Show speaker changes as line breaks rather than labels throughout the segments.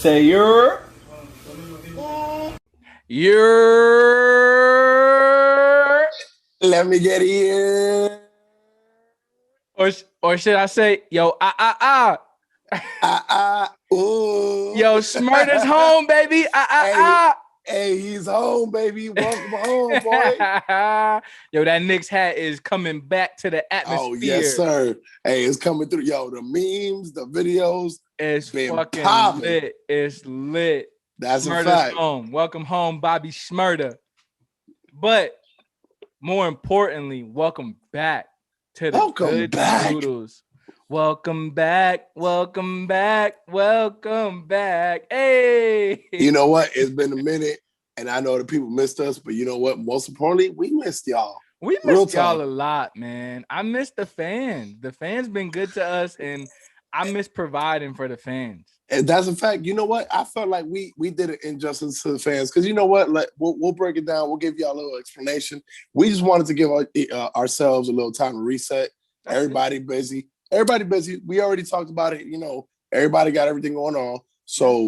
Say you're.
You're.
Let me get here.
Or should I say, yo,
Ooh.
Yo, Smyrna's home, baby.
Hey, he's home, baby. Welcome home, boy.
Yo, that Knicks hat is coming back to the atmosphere.
Oh, yes, sir. Hey, it's coming through. Yo, the memes, the videos.
It's fucking
popping.
lit. It's lit.
That's
Smyrna's
a fact.
home. Welcome home, Bobby Smyrna. But more importantly, welcome back to the Good Noodles. Welcome back. Welcome back. Welcome back. Hey.
You know what? It's been a minute, and I know the people missed us, but you know what? Most importantly, we missed y'all.
We missed y'all a lot, man. I miss the fans. The fans been good to us, and I miss providing for the fans.
And that's a fact. You know what? I felt like we did an injustice to the fans because you know what? Like we'll break it down. We'll give y'all a little explanation. We just wanted to give ourselves a little time to reset. Everybody busy. We already talked about it. You know, everybody got everything going on. So,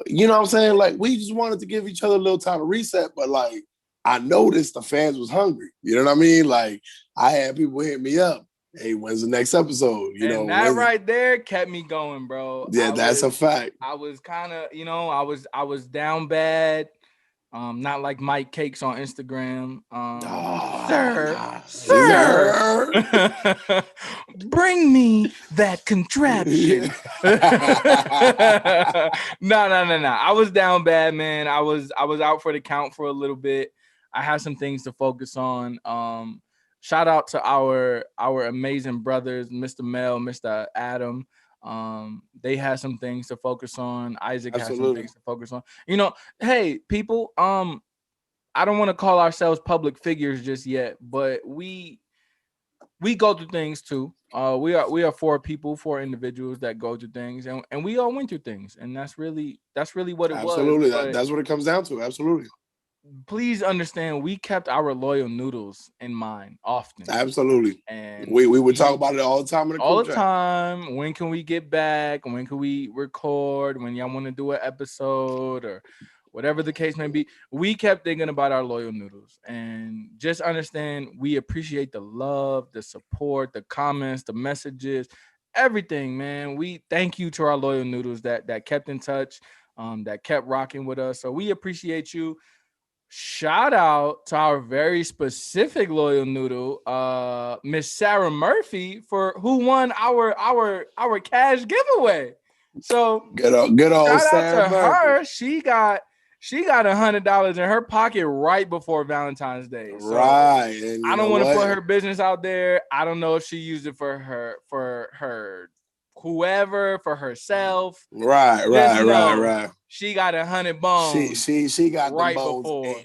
you know what I'm saying? Like, we just wanted to give each other a little time to reset. But, like, I noticed the fans was hungry. You know what I mean? Like, I had people hit me up. Hey, when's the next episode? You know,
that right there kept me going, bro.
Yeah, that's a fact.
I was kind of, you know, I was down bad. Not like Mike Cakes on Instagram. Sir, bring me that contraption. No. I was down bad, man. I was out for the count for a little bit. I had some things to focus on. Shout out to our amazing brothers, Mr. Mel, Mr. Adam. They had some things to focus on. Isaac has some things to focus on. You know, hey, people, I don't want to call ourselves public figures just yet, but we go through things too. We are four individuals that go through things, and we all went through things, and that's really what it was.
Absolutely, that's what it comes down to. Absolutely.
Please understand, we kept our loyal noodles in mind often.
Absolutely.
And
we would talk about it all the time.
All the time. When can we get back? When can we record? When y'all want to do an episode or whatever the case may be. We kept thinking about our loyal noodles. And just understand, we appreciate the love, the support, the comments, the messages, everything, man. We thank you to our loyal noodles that kept in touch, that kept rocking with us. So we appreciate you. Shout out to our very specific loyal noodle, Miss Sarah Murphy, who won our cash giveaway. So
good old
shout
Sarah
out to her. She got $100 in her pocket right before Valentine's Day. So
right. And
I don't want to put her business out there. I don't know if she used it for her whoever, for herself.
Right.
She got 100 bones.
She got
right
the bones
before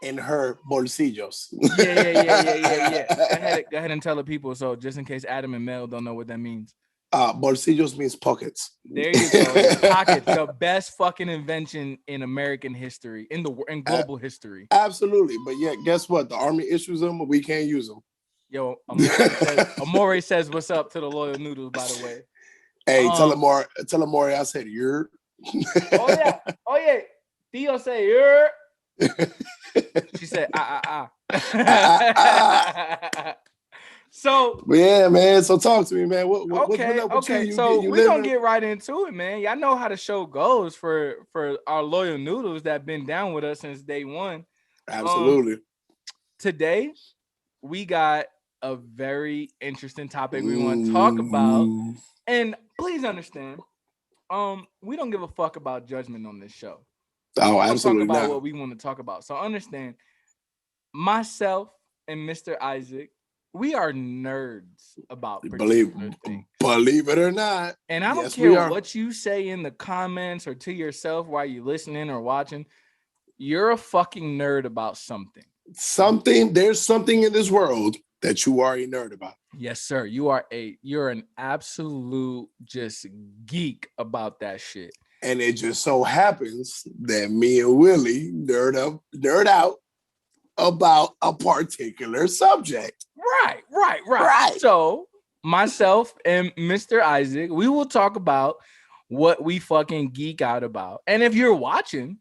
in her bolsillos.
Yeah. Go ahead and tell the people. So just in case Adam and Mel don't know what that means.
Bolsillos means pockets.
There you go. Pockets, the best fucking invention in American history, in global history.
Absolutely. But yeah, guess what? The Army issues them, but we can't use them.
Yo, Amore says what's up to the loyal noodles, by the way.
Hey, tell Amore I said you're.
Oh yeah. Theo say you're. She said So
yeah, man. So talk to me, man.
Okay. So we're gonna get right into it, man. Y'all know how the show goes for our loyal noodles that been down with us since day one.
Absolutely.
Today we got a very interesting topic we want to talk about. And please understand, we don't give a fuck about judgment on this show.
Oh, absolutely
talk about
not.
What we want to talk about. So understand, myself and Mr. Isaac, we are nerds about particular things.
Believe it or not.
And I don't care what you say in the comments or to yourself while you're listening or watching. You're a fucking nerd about something.
There's something in this world that you are a nerd about.
Yes, sir. You're an absolute just geek about that shit.
And it just so happens that me and Willie nerd out about a particular subject.
Right. So myself and Mr. Isaac, we will talk about what we fucking geek out about. And if you're watching,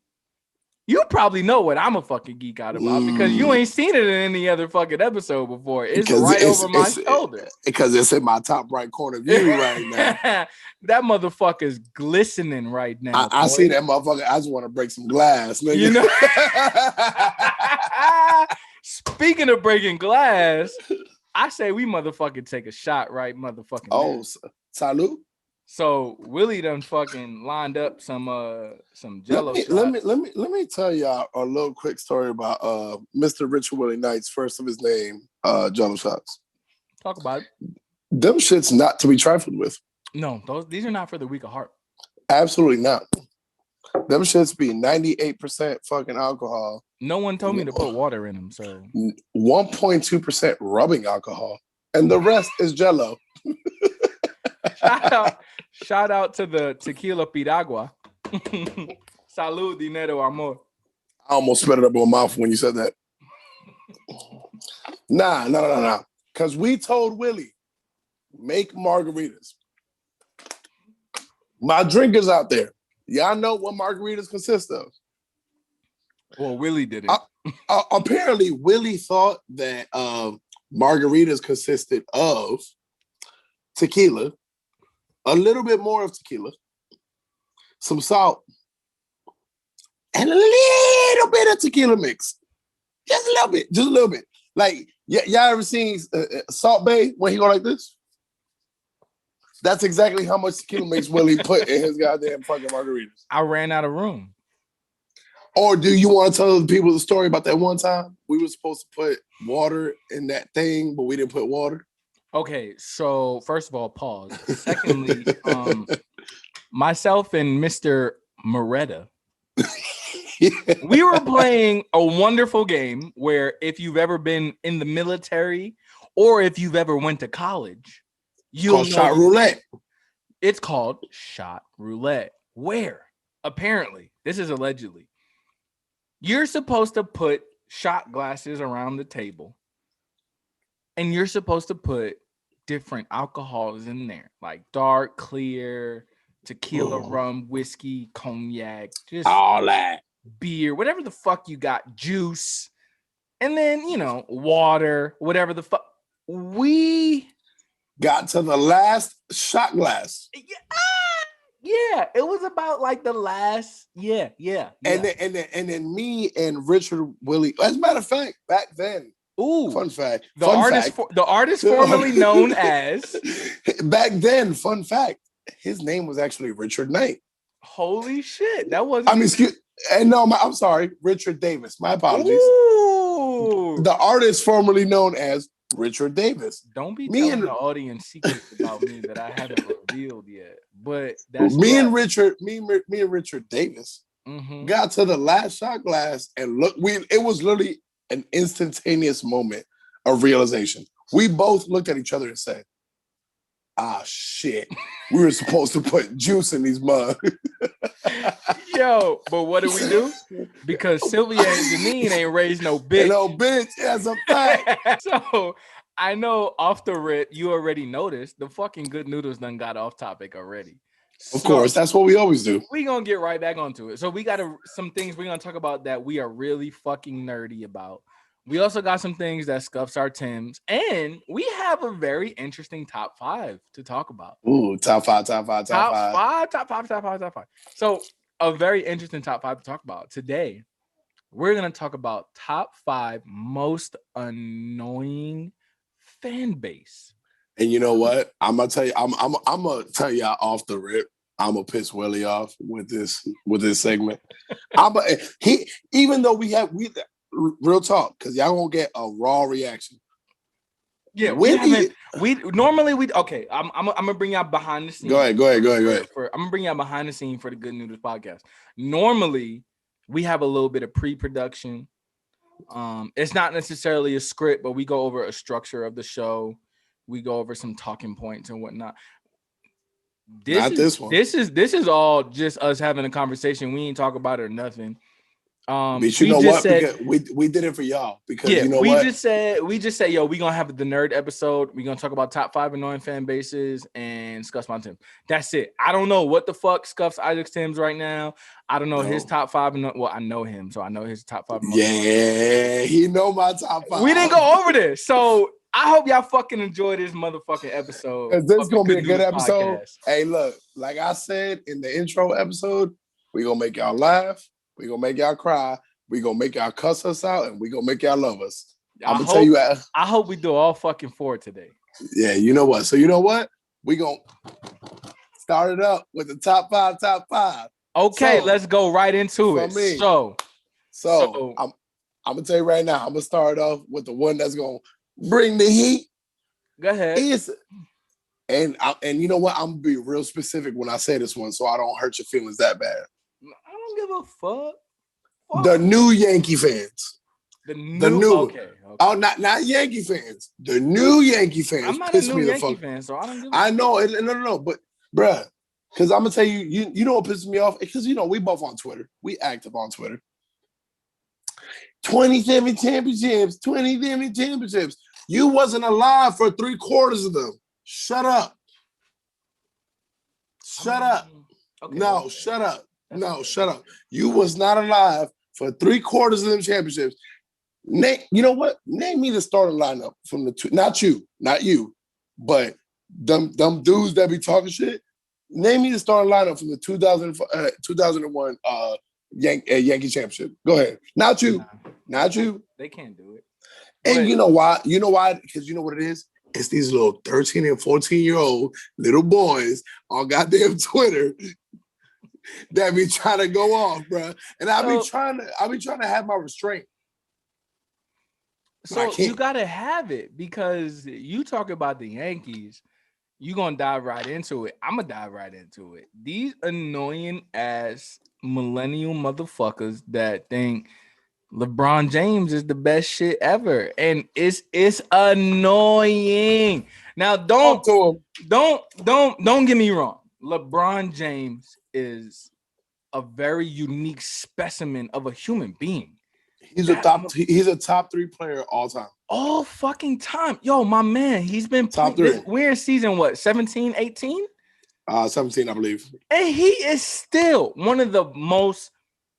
you probably know what I'm a fucking geek out about because you ain't seen it in any other fucking episode before. It's right over my shoulder.
Because it's in my top right corner view right now.
That motherfucker's glistening right now.
I see that motherfucker. I just want to break some glass, nigga.
You know? Speaking of breaking glass, I say we motherfucking take a shot right motherfucking
now. Salud.
So Willie done fucking lined up some Jello shots.
Let me tell y'all a little quick story about Mr. Richard Willie Knight's first of his name Jello shots.
Talk about it.
Them shits not to be trifled with.
No, these are not for the weak of heart.
Absolutely not. Them shits be 98% fucking alcohol.
No one told me to put water in them, so
1.2% rubbing alcohol, and the rest is Jello.
Shout out to the tequila piragua. Salud, dinero, amor.
I almost spit it up in my mouth when you said that. Nah. Because we told Willie, make margaritas. My drinkers out there, y'all know what margaritas consist of.
Well, Willie did it.
Apparently, Willie thought that margaritas consisted of tequila, a little bit more of tequila, some salt, and a little bit of tequila mix. Just a little bit. Like, y'all ever seen Salt Bey when he go like this? That's exactly how much tequila mix Willie put in his goddamn fucking margaritas.
I ran out of room.
Or do you want to tell the people the story about that one time we were supposed to put water in that thing, but we didn't put water?
Okay, so first of all, pause. Secondly, myself and Mr. Moretta, we were playing a wonderful game where if you've ever been in the military or if you've ever went to college, you'll know
shot roulette.
It's called shot roulette. Where apparently, this is allegedly, you're supposed to put shot glasses around the table. And you're supposed to put different alcohols in there, like dark, clear, tequila, rum, whiskey, cognac, just
all that,
beer, whatever the fuck you got, juice, and then, water, whatever the fuck. We
got to the last shot glass.
Yeah, it was about like the last, yeah.
And then me and Richard Willie, as a matter of fact, back then, fun fact.
The artist formerly known as.
Back then, fun fact, his name was actually Richard Knight.
Holy shit, that wasn't.
I'm sorry, Richard Davis. My apologies.
Ooh.
The artist formerly known as Richard Davis.
Don't be telling the audience secrets about me that I haven't revealed yet. But that's
me and Richard Davis got to the last shot glass and look, it was literally an instantaneous moment of realization. We both looked at each other and said, shit, we were supposed to put juice in these mugs.
Yo, but what do we do? Because Sylvia and Janine ain't raised no bitch.
No bitch, that's a fact.
So I know off the rip, you already noticed the fucking Good Noodles done got off topic already.
Of course, that's what we always do.
We gonna get right back onto it. So we got some things we're gonna talk about that we are really fucking nerdy about. We also got some things that scuffs our Timbs, and we have a very interesting top 5 to talk about.
Ooh, top five.
So a very interesting top 5 to talk about today. We're gonna talk about top 5 most annoying fan base.
And you know what? I'm gonna tell you. I'm gonna tell y'all off the rip. I'm gonna piss Willie off with this segment. Even though we real talk, because y'all won't get a raw reaction.
Yeah, we normally. Okay, I'm gonna bring y'all behind the scenes.
Go ahead.
I'm gonna bring y'all behind the scene for the Good Noodles podcast. Normally, we have a little bit of pre-production. It's not necessarily a script, but we go over a structure of the show. We go over some talking points and whatnot. This one. This is all just us having a conversation. We ain't talk about it or nothing.
But you know what? We did it for y'all because you know what?
We just said, yo, we gonna have the nerd episode. We gonna talk about top 5 annoying fan bases, and and Scuffs my Timbs. That's it. I don't know what the fuck Scuffs Isaac's Timbs right now. I don't know his top five. Well, I know him, so I know his top five.
Yeah, he know my top five.
We didn't go over this, so I hope y'all fucking enjoy this motherfucking episode.
Because this is gonna be a good episode.
Podcast.
Hey, look, like I said in the intro episode, we gonna make y'all laugh. We gonna make y'all cry. We gonna make y'all cuss us out, and we gonna make y'all love us. I'm gonna tell you.
I hope we do all fucking four today.
Yeah, you know what? So you know what? We gonna start it up with the top five.
Okay, so, let's go right into it.
So I'm gonna tell you right now. I'm gonna start off with the one that's gonna bring the heat.
Go ahead.
And you know what? I'm gonna be real specific when I say this one, so I don't hurt your feelings that bad.
I don't give a fuck.
The new Yankee fans. The new. Okay. Oh, not Yankee fans. The new Yankee fans.
I'm not a new Yankee fan, so I don't give a
I know. No. But, bruh, because I'm going to tell you, you know what pisses me off? Because, you know, we both on Twitter. We active on Twitter. 27 championships. You wasn't alive for 3/4 of them. Shut up. Okay, no, okay. Shut up. No, shut up. You was not alive for 3/4 of them championships. You know what? Name me the starting lineup from the two. Not you, but them dudes that be talking shit. Name me the starting lineup from the 2001 Yankee championship. Go ahead. Not you.
They can't do it.
And you know why? Because you know what it is? It's these little 13 and 14-year-old little boys on goddamn Twitter that be trying to go off, bro. And I be trying to have my restraint.
So you gotta have it because you talk about the Yankees, you gonna dive right into it. I'm gonna dive right into it. These annoying ass millennial motherfuckers that think LeBron James is the best shit ever, and it's annoying. Now don't get me wrong. LeBron James is a very unique specimen of a human being.
He's a top 3 player all time.
All fucking time. Yo, my man, he's been
top 3.
We're in season what? 17, 18?
17, I believe.
And he is still one of the most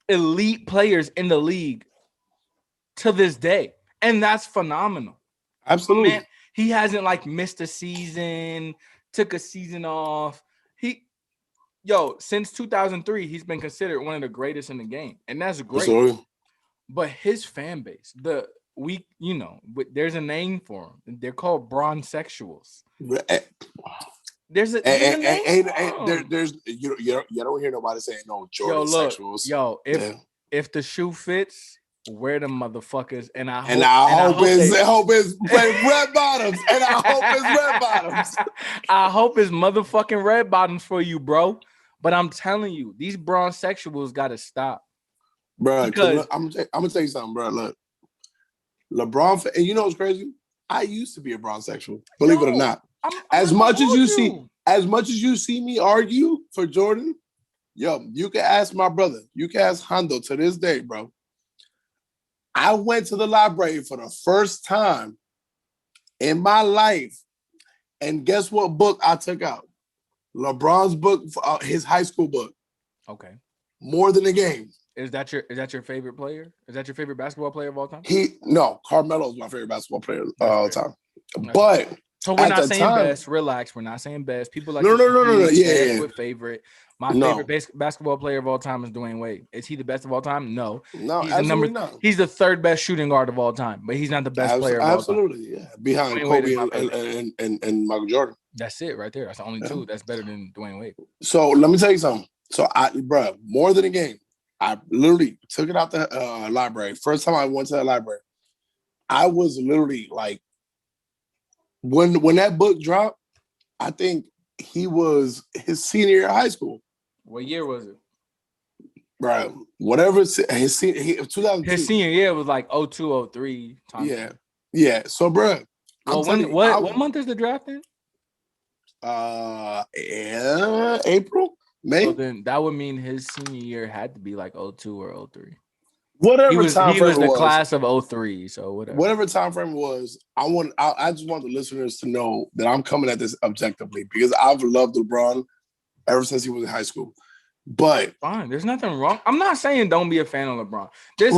elite players in the league to this day. And that's phenomenal.
Absolutely. Man,
he hasn't like missed a season, took a season off. Since 2003, he's been considered one of the greatest in the game. And that's great.
Absolutely.
But his fan base, there's a name for them. They're called Bronsexuals. There's a name for
them. You don't hear nobody saying no Jordan sexuals.
If the shoe fits, wear them motherfuckers. And I hope
it's red bottoms. And I hope it's red bottoms.
I hope it's motherfucking red bottoms for you, bro. But I'm telling you, these Bronsexuals got to stop.
Bro, because I'm gonna tell you something, bro. Look, LeBron, and you know what's crazy? I used to be a Bronsexual, believe it or not. As much as you see me argue for Jordan, you can ask my brother. You can ask Hondo to this day, bro. I went to the library for the first time in my life, and guess what book I took out? LeBron's book, his high school book.
Okay.
More Than a Game.
Is that your favorite player? Is that your favorite basketball player of all time?
Carmelo's my favorite basketball player of all time. But
so we're not saying best. Relax, we're not saying best. People like
no. Yeah.
With favorite. My favorite basketball player of all time is Dwayne Wade. Is he the best of all time? No,
absolutely not.
He's the third best shooting guard of all time, but he's not the best player of all time.
Absolutely, yeah. Behind Kobe and Michael Jordan.
That's it right there. That's the only two. That's better than Dwayne Wade.
So let me tell you something. So More Than a Game. I literally took it out the library. First time I went to the library, I was literally like, when that book dropped, I think he was his senior year of high school.
What year was it?
Bro, whatever his senior, 2002.
His senior year was like 02, 03.
Yeah. So, bro,
what month is the draft in?
April. May.
So then that would mean his senior year had to be like 02 or 03.
Whatever
He
time frame
was
it
the
was,
class of '03, so whatever.
whatever time frame it was, I just want the listeners to know that I'm coming at this objectively because I've loved LeBron ever since he was in high school. But
fine, there's nothing wrong. I'm not saying don't be a fan of LeBron.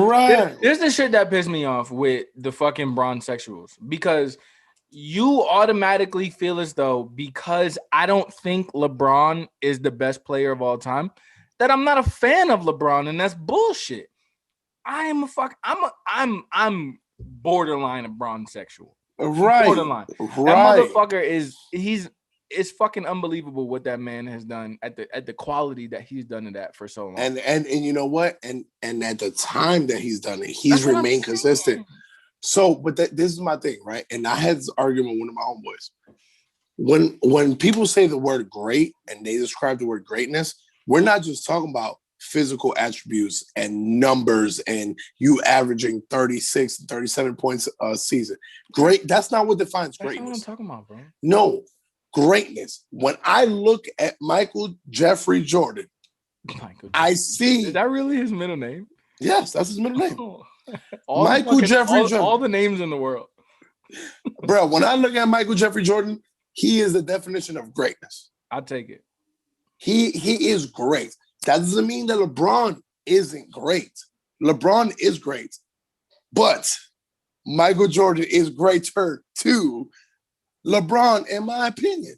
right,
There's the shit that pissed me off with the fucking Bronsexuals because you automatically feel as though because I don't think LeBron is the best player of all time, that I'm not a fan of LeBron, and that's bullshit. I'm borderline a Bronsexual.
right,
Borderline. That
right.
motherfucker it's fucking unbelievable what that man has done at the quality that he's done it at for so long.
And you know what? And at the time that he's done it, he's
That's what I'm
remained
saying.
consistent. So, but this is my thing, right? And I had this argument with one of my homeboys. When people say the word great and they describe the word greatness, we're not just talking about physical attributes and numbers and you averaging 36, 37 points a season. Great. That's not what defines
That's
greatness.
not what I'm talking about, bro.
No, greatness. When I look at Michael Jeffrey Jordan, I see.
Is that really his middle name?
Yes, that's his middle name.
Michael Jeffrey Jordan. All the names in the world.
Bro, when I look at Michael Jeffrey Jordan, he is the definition of greatness.
I'll take it.
He is great. That doesn't mean that LeBron isn't great. LeBron is great. But Michael Jordan is greater too. LeBron, in my opinion,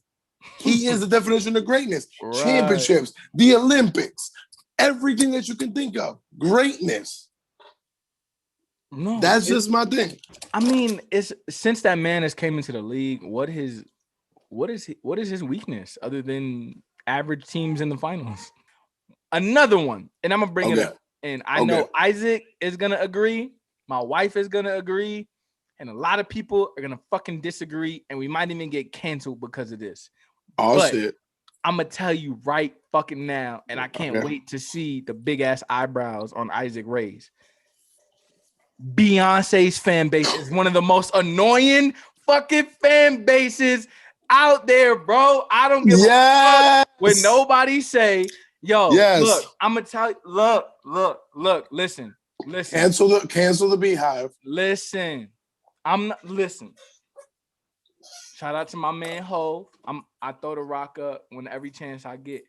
he is the definition of greatness. Right. Championships, the Olympics, everything that you can think of. Greatness. No, that's just my thing.
I mean, it's since that man has came into the league, what is his weakness other than average teams in the finals? Another one, and I'm gonna bring it up. And I know Isaac is gonna agree, my wife is gonna agree, and a lot of people are gonna fucking disagree, and we might even get canceled because of this.
Oh shit!
I'm gonna tell you right fucking now, and I can't wait to see the big ass eyebrows on Isaac raise. Beyonce's fan base is one of the most annoying fucking fan bases out there, bro. I don't give a fuck when nobody say, yo, look, I'm gonna tell you, look, listen.
Cancel the Bey Hive.
Listen. Shout out to my man Hov. I throw the rock up when every chance I get.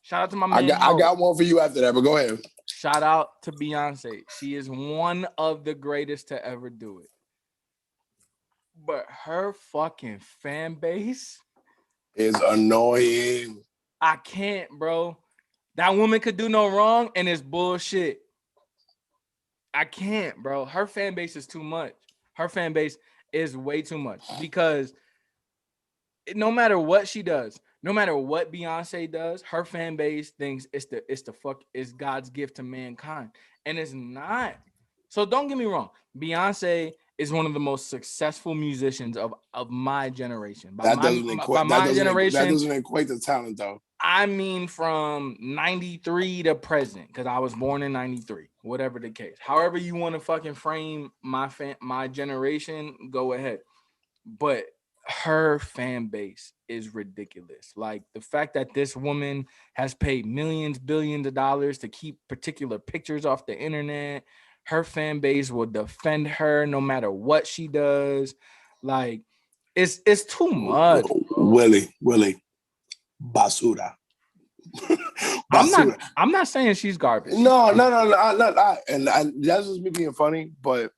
Shout out to my man
I got one for you after that, but go ahead.
Shout out to Beyonce. She is one of the greatest to ever do it. But her fucking fan base
is annoying.
I can't, bro. That woman could do no wrong and it's bullshit. I can't, bro. Her fan base is too much. Her fan base is way too much because no matter what she does, no matter what Beyonce does, her fan base thinks it's God's gift to mankind, and it's not. So don't get me wrong. Beyonce is one of the most successful musicians of my generation.
That doesn't equate to talent, though.
I mean, from 93 to present, because I was born in 93, whatever the case. However you want to fucking frame my generation, go ahead. But her fan base is ridiculous. Like the fact that this woman has paid millions, billions of dollars to keep particular pictures off the internet. Her fan base will defend her no matter what she does. Like it's too much.
Willie, basura.
I'm not saying she's garbage.
No. And that's just me being funny, but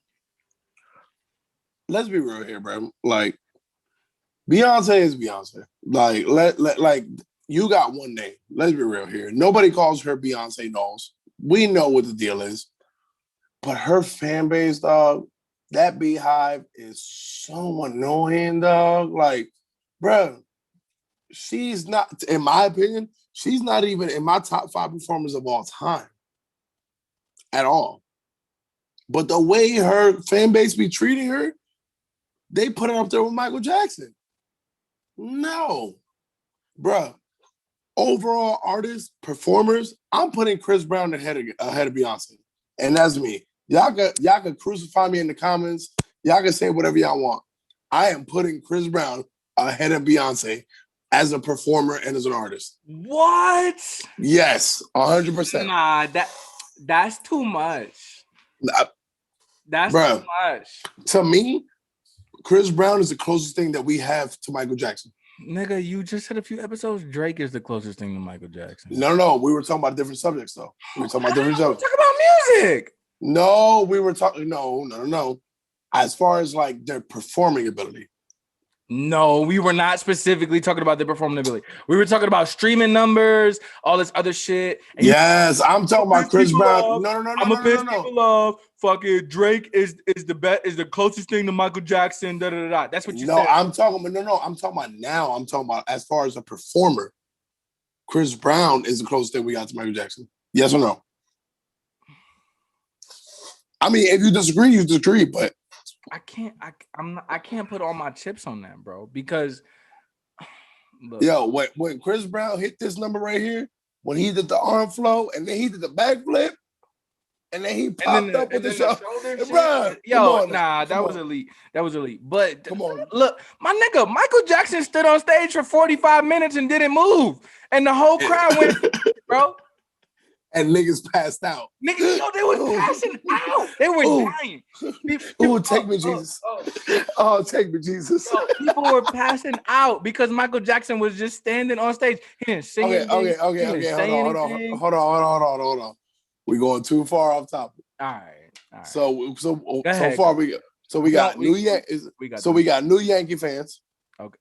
let's be real here, bro. Like Beyonce is Beyonce. Like you got one name. Let's be real here. Nobody calls her Beyonce Knowles. We know what the deal is. But her fan base, dog, that Bey Hive is so annoying, dog. Like, bro, she's not, in my opinion, she's not even in my top 5 performers of all time. At all. But the way her fan base be treating her, they put her up there with Michael Jackson. No. Bruh. Overall artists, performers, I'm putting Chris Brown ahead of Beyonce. And that's me. Y'all can crucify me in the comments. Y'all can say whatever y'all want. I am putting Chris Brown ahead of Beyonce as a performer and as an artist.
What?
Yes, 100%.
Nah, that's too much. That's
Bro,
too much.
to me, Chris Brown is the closest thing that we have to Michael Jackson.
Nigga, you just said a few episodes. Drake is the closest thing to Michael Jackson.
No. We were talking about different subjects, though. We were talking about different subjects.
Talk about music.
No, we were talking. No. As far as like their performing ability.
No, we were not specifically talking about the performing ability. We were talking about streaming numbers, all this other shit.
Yes, I'm talking about Chris Brown. No.
I'm gonna piss people off. Fucking Drake is the closest thing to Michael Jackson. Da da da. That's what you said.
No, I'm talking about now. I'm talking about as far as a performer. Chris Brown is the closest thing we got to Michael Jackson. Yes or no? I mean, if you disagree, you disagree, but
I can't put all my chips on that, bro, because
look, when Chris Brown hit this number right here, when he did the arm flow and then he did the backflip and then he popped up with the shoulder, bro.
That was elite. That was elite. But come on, look, my nigga, Michael Jackson stood on stage for 45 minutes and didn't move, and the whole crowd went, bro.
And niggas passed out.
Niggas, they were passing out. They were dying.
Take me, Jesus. Take me, Jesus.
People were passing out because Michael Jackson was just standing on stage. He didn't sing anything.
Okay. Hold on. We're going too far off topic.
All right.
So far we got new Yankee fans.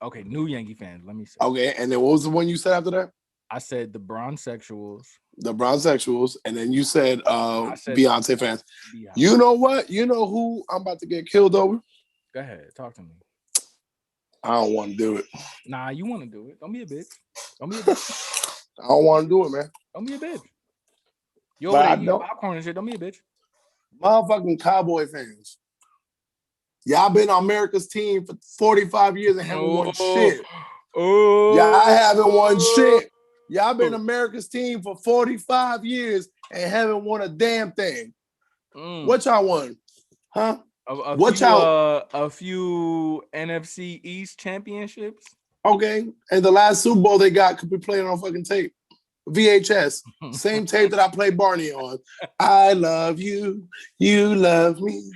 Okay, new Yankee fans. Let me say.
Okay, and then what was the one you said after that?
I said the Bronsexuals.
The Bronsexuals, and then you said Beyonce fans. Beyonce. You know what? You know who I'm about to get killed over?
Go ahead, talk to me.
I don't want to do it.
Nah, you want to do it. Don't be a bitch.
I don't want to do it, man.
Don't be a bitch. You over there eating popcorn and shit. Don't be a bitch.
Motherfucking Cowboy fans. Y'all been on America's team for 45 years and haven't won shit. Y'all haven't won shit. Y'all been America's team for 45 years and haven't won a damn thing. What y'all won? Huh?
A few NFC East championships.
Okay. And the last Super Bowl they got could be playing on fucking tape. VHS. Same tape that I played Barney on. I love you. You love me.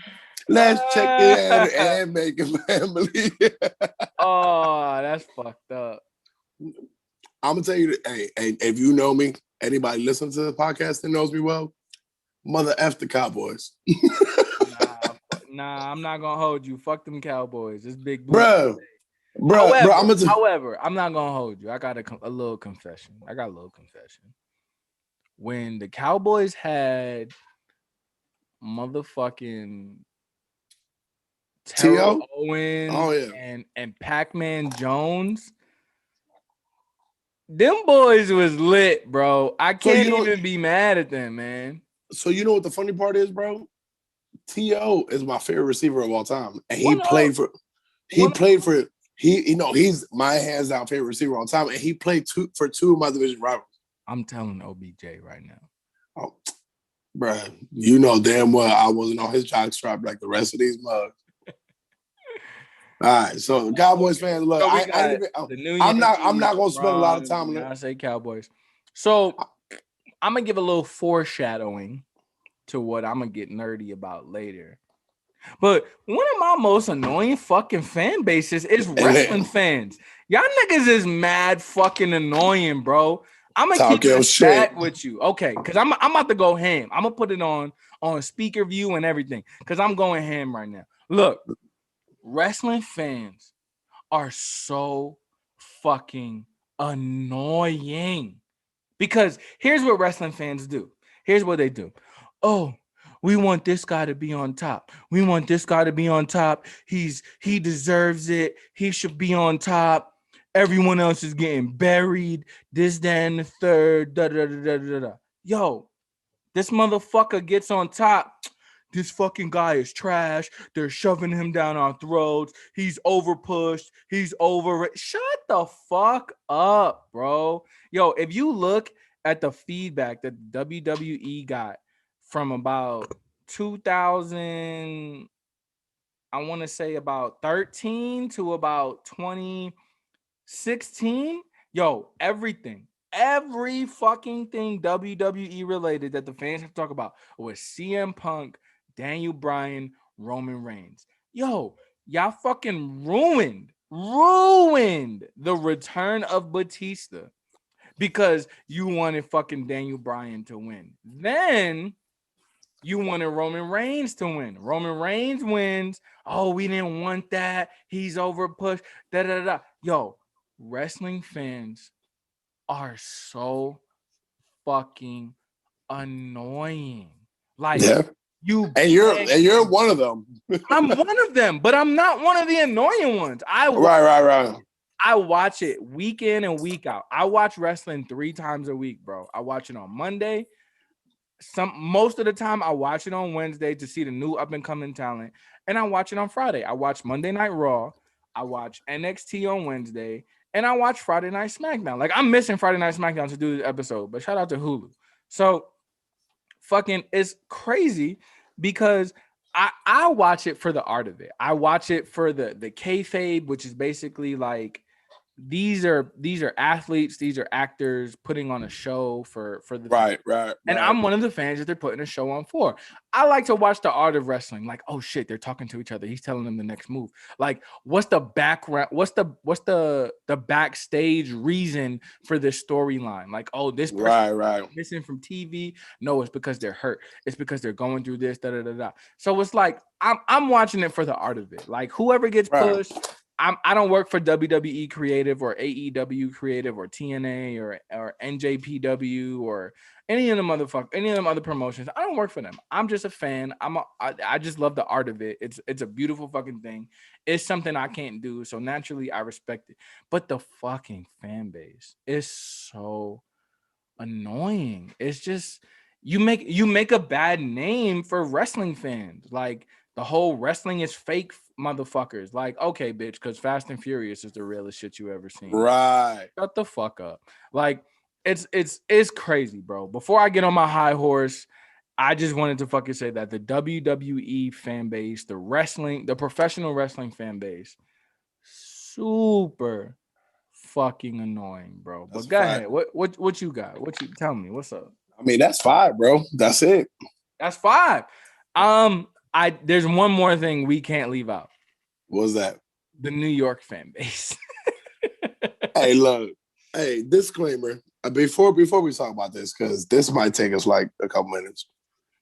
Let's check it out and make a family.
Oh, that's fucked up.
I'm gonna tell you, hey, if you know me, anybody listen to the podcast that knows me well, mother F the Cowboys.
Nah, I'm not gonna hold you. Fuck them Cowboys. It's big.
Bro.
However, I'm not gonna hold you. I got a little confession. When the Cowboys had motherfucking Terrell Owens and Pac-Man Jones, them boys was lit, bro. I can't even be mad at them, man.
So you know what the funny part is, bro? T.O. is my favorite receiver of all time. And he's my hands down favorite receiver of all time. And he played for two of my division rivals.
I'm telling OBJ right now.
Oh, bro, you know damn well I wasn't on his jockstrap like the rest of these mugs. All right, so the Cowboys fans, look, I'm not gonna spend a lot of time on it.
I say Cowboys. So I'm gonna give a little foreshadowing to what I'm gonna get nerdy about later. But one of my most annoying fucking fan bases is wrestling fans. Y'all niggas is mad fucking annoying, bro. I'm gonna keep this back with you, okay? Because I'm about to go ham. I'm gonna put it on speaker view and everything because I'm going ham right now. Look. Wrestling fans are so fucking annoying because here's what wrestling fans do. Here's what they do. Oh, we want this guy to be on top. We want this guy to be on top. He deserves it. He should be on top. Everyone else is getting buried. This, that, and the third. Da, da, da, da, da. Yo, this motherfucker gets on top. This fucking guy is trash. They're shoving him down our throats. He's overpushed. He's over it. Shut the fuck up, bro. Yo, if you look at the feedback that WWE got from about 2000, I want to say about 13 to about 2016, yo, every fucking thing WWE related that the fans have to talk about was CM Punk Daniel Bryan, Roman Reigns. Yo, y'all fucking ruined the return of Batista because you wanted fucking Daniel Bryan to win. Then you wanted Roman Reigns to win. Roman Reigns wins. Oh, we didn't want that. He's over pushed. Da da da. Yo, wrestling fans are so fucking annoying. Like
Yeah.
you
And
beg.
you're one of them.
I'm one of them, but I'm not one of the annoying ones.
Right.
I watch it week in and week out. I watch wrestling 3 times a week, bro. I watch it on Monday. Most of the time I watch it on Wednesday to see the new up and coming talent, and I watch it on Friday. I watch Monday Night Raw, I watch NXT on Wednesday, and I watch Friday Night SmackDown. Like I'm missing Friday Night SmackDown to do this episode, but shout out to Hulu. So fucking it's crazy because I watch it for the art of it. I watch it for the kayfabe, which is basically like these are athletes, these are actors putting on a show for the fans.
Right.
And I'm one of the fans that they're putting a show on for. I like to watch the art of wrestling. Like, oh shit, they're talking to each other. He's telling them the next move. Like, what's the background? What's the backstage reason for this storyline? Like, oh, this person
Right.
missing from TV. No, it's because they're hurt. It's because they're going through this. Da da da da. So it's like I'm watching it for the art of it. Like, whoever gets
Right.
pushed. I don't work for WWE Creative or AEW Creative or TNA or NJPW or any of them other promotions. I don't work for them. I'm just a fan. I just love the art of it. It's a beautiful fucking thing. It's something I can't do, so naturally I respect it. But the fucking fan base is so annoying. It's just you make a bad name for wrestling fans. Like the whole wrestling is fake motherfuckers. Like, okay, bitch, because Fast and Furious is the realest shit you ever seen.
Right.
Shut the fuck up. Like, it's crazy, bro. Before I get on my high horse, I just wanted to fucking say that the WWE fan base, the professional wrestling fan base, super fucking annoying, bro.
That's
But
a
go
fact.
ahead. What you got? What you tell me? What's up?
I mean, that's 5, bro. That's it.
That's 5. I there's one more thing we can't leave out.
What was that?
The New York fan base.
Hey, look. Hey, disclaimer. Before we talk about this, because this might take us like a couple minutes.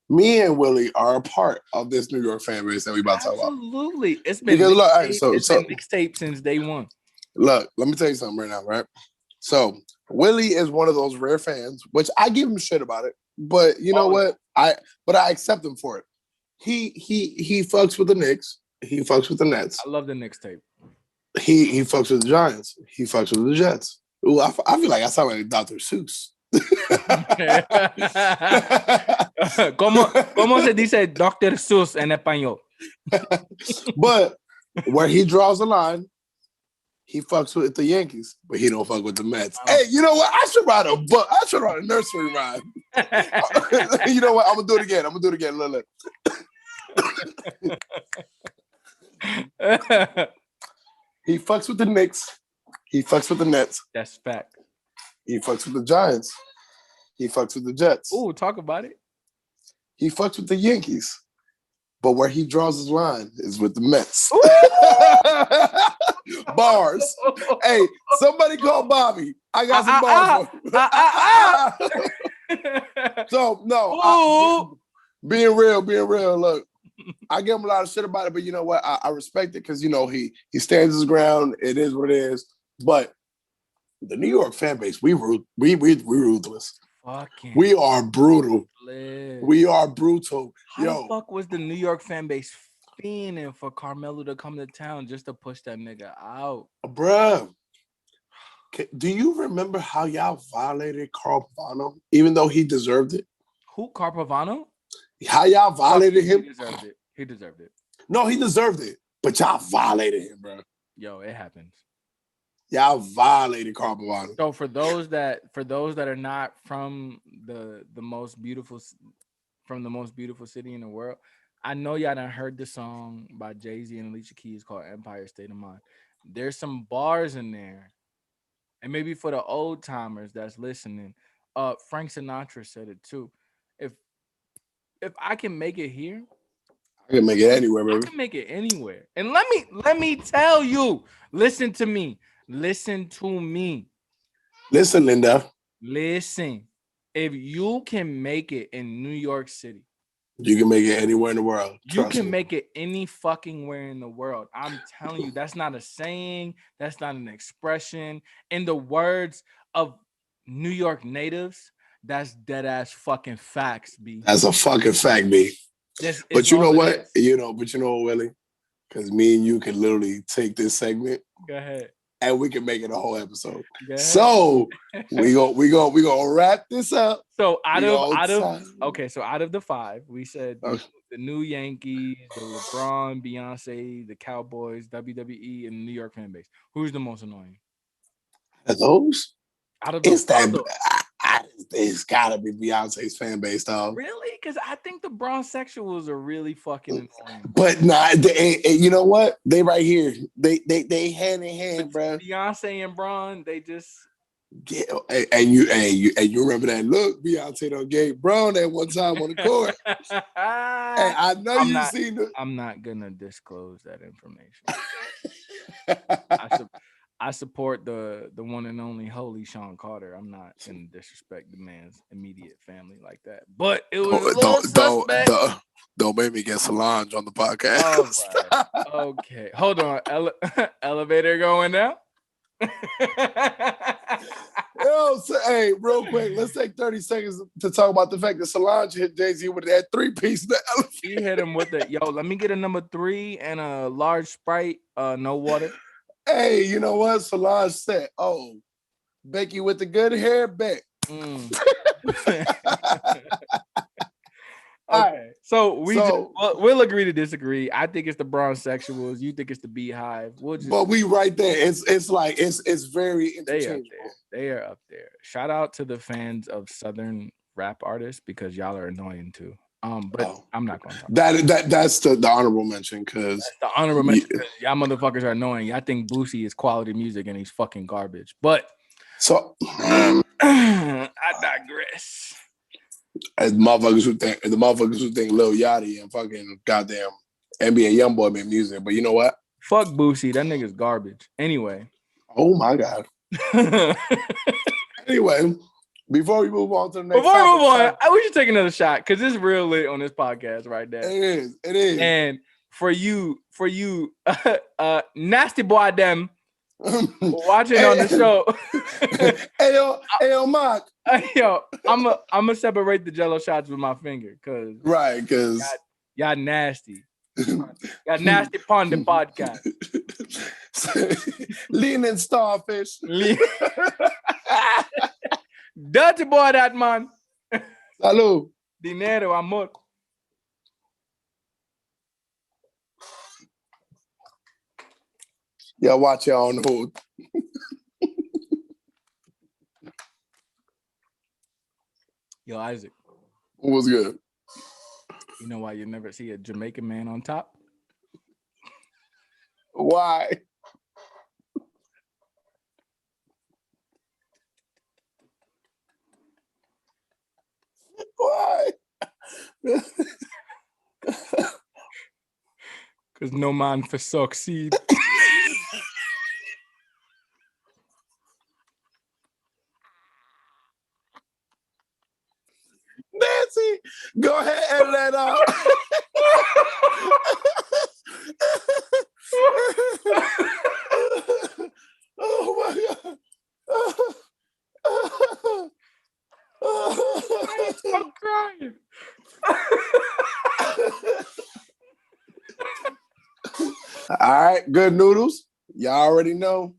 Me and Willie are a part of this New York fan base that we about to talk about.
Absolutely. It's been
Because look, all right,
mixtape. It's been mixtape since day one.
look, let me tell you something right now, right? So Willie is one of those rare fans, which I give him shit about it, but you know what? I accept him for it. He fucks with the Knicks. He fucks with the Nets.
I love the Knicks tape.
He fucks with the Giants. He fucks with the Jets. Ooh, I feel like I sound like Dr. Seuss.
¿Cómo se dice Dr. Seuss en español?
But where he draws the line, he fucks with the Yankees, but he don't fuck with the Mets.
Oh.
Hey, you know what? I should write a book. I should write a nursery rhyme. You know what? I'm gonna do it again. Look. He fucks with the Knicks. He fucks with the Nets.
That's fact.
He fucks with the Giants. He fucks with the Jets.
Ooh, talk about it.
He fucks with the Yankees. But where he draws his line is with the Mets. Bars. Hey, somebody call Bobby. I got some bars. So, no. Being real. Look, I give him a lot of shit about it, but you know what? I respect it because, you know, he stands his ground. It is what it is. But the New York fan base, we ruthless.
Fucking
we are brutal.
lit.
We are brutal.
How the fuck was the New York fan base fiending for Carmelo to come to town just to push that nigga out?
Bruh. Do you remember how y'all violated Carl Pavano, even though he deserved it?
Who, Carl Pavano?
How y'all violated him?
He deserved it.
No, he deserved it. But y'all violated him, bro.
Yo, it happens.
Y'all violated Carl Pavano.
So for those that are not from the most beautiful city in the world, I know y'all done heard the song by Jay-Z and Alicia Keys called Empire State of Mind. There's some bars in there. And maybe for the old timers that's listening, Frank Sinatra said it too. If I can make it here,
I can make it anywhere,
I
baby.
can make it anywhere. And let me tell you. Listen to me. Listen to me.
Listen, Linda.
Listen. If you can make it in New York City,
You can make it anywhere in the world.
you
Trust
can
me.
make it any fucking where in the world. I'm telling you, that's not a saying. That's not an expression. In the words of New York natives, that's dead ass fucking facts, B.
That's a fucking fact, B.
This is
But you
all
know
it
what?
is.
But you know what, Willie? Because me and you can literally take this segment
Go ahead.
and we can make it a whole episode.
Go ahead.
So we gonna wrap this up.
So out of the 5, we said
Okay.
the New Yankees, the LeBron, Beyonce, the Cowboys, WWE, and the New York fan base. Who's the most annoying?
Those?
Out of
It's
those,
that. It's gotta be Beyonce's fan base, dog.
really? Because I think the Bronsexuals are really fucking annoying.
But you know what? They right here. They hand in hand, bro.
Beyonce and Bron, they just
Yeah, and you remember that look Beyonce done gave Brown that one time on the court. And I know seen it.
I'm not gonna disclose that information. I support the one and only holy Sean Carter. I'm not gonna disrespect the man's immediate family like that. But it was a little suspect.
Don't make me get Solange on the podcast.
All right. Okay, hold on. Elevator going down.
Yo, hey, real quick, let's take 30 seconds to talk about the fact that Solange hit Jay-Z with that 3-piece.
He hit him with it. Yo, let me get a number 3 and a large Sprite, no water.
Hey, you know what? Solange said, "Oh, Becky with the good hair, Beck."
Okay, so we'll agree to disagree. I think it's the Bronsexuals. You think it's the Bey Hive.
But we right there. It's like it's very interchangeable.
They are up there. Shout out to the fans of Southern rap artists because y'all are annoying too. But I'm not going to talk
about that's the honorable mention because
the honorable mention because y'all motherfuckers are annoying. I think Boosie is quality music and he's fucking garbage. But
so
I digress.
As the motherfuckers who think Lil Yachty and fucking goddamn NBA YoungBoy made music, but you know what?
Fuck Boosie, that nigga's garbage. Anyway.
Oh my god. Anyway. Before we move on to the next topic,
we should take another shot because it's real lit on this podcast right now.
It is.
And for you, nasty boy them watching on the show.
hey yo, Mark.
Yo, I'm gonna separate the Jello shots with my finger because y'all nasty. Y'all nasty pond the podcast.
Leaning starfish.
Dirty boy, that man.
Salud.
Dinero, amor.
Yeah, watch y'all on the hood.
Yo, Isaac.
What was good?
You know why you never see a Jamaican man on top?
Why? Why?
Because no man for succeed.
Nancy, go ahead and let out. Oh my god.
I'm crying.
All right, Good Noodles. Y'all already know.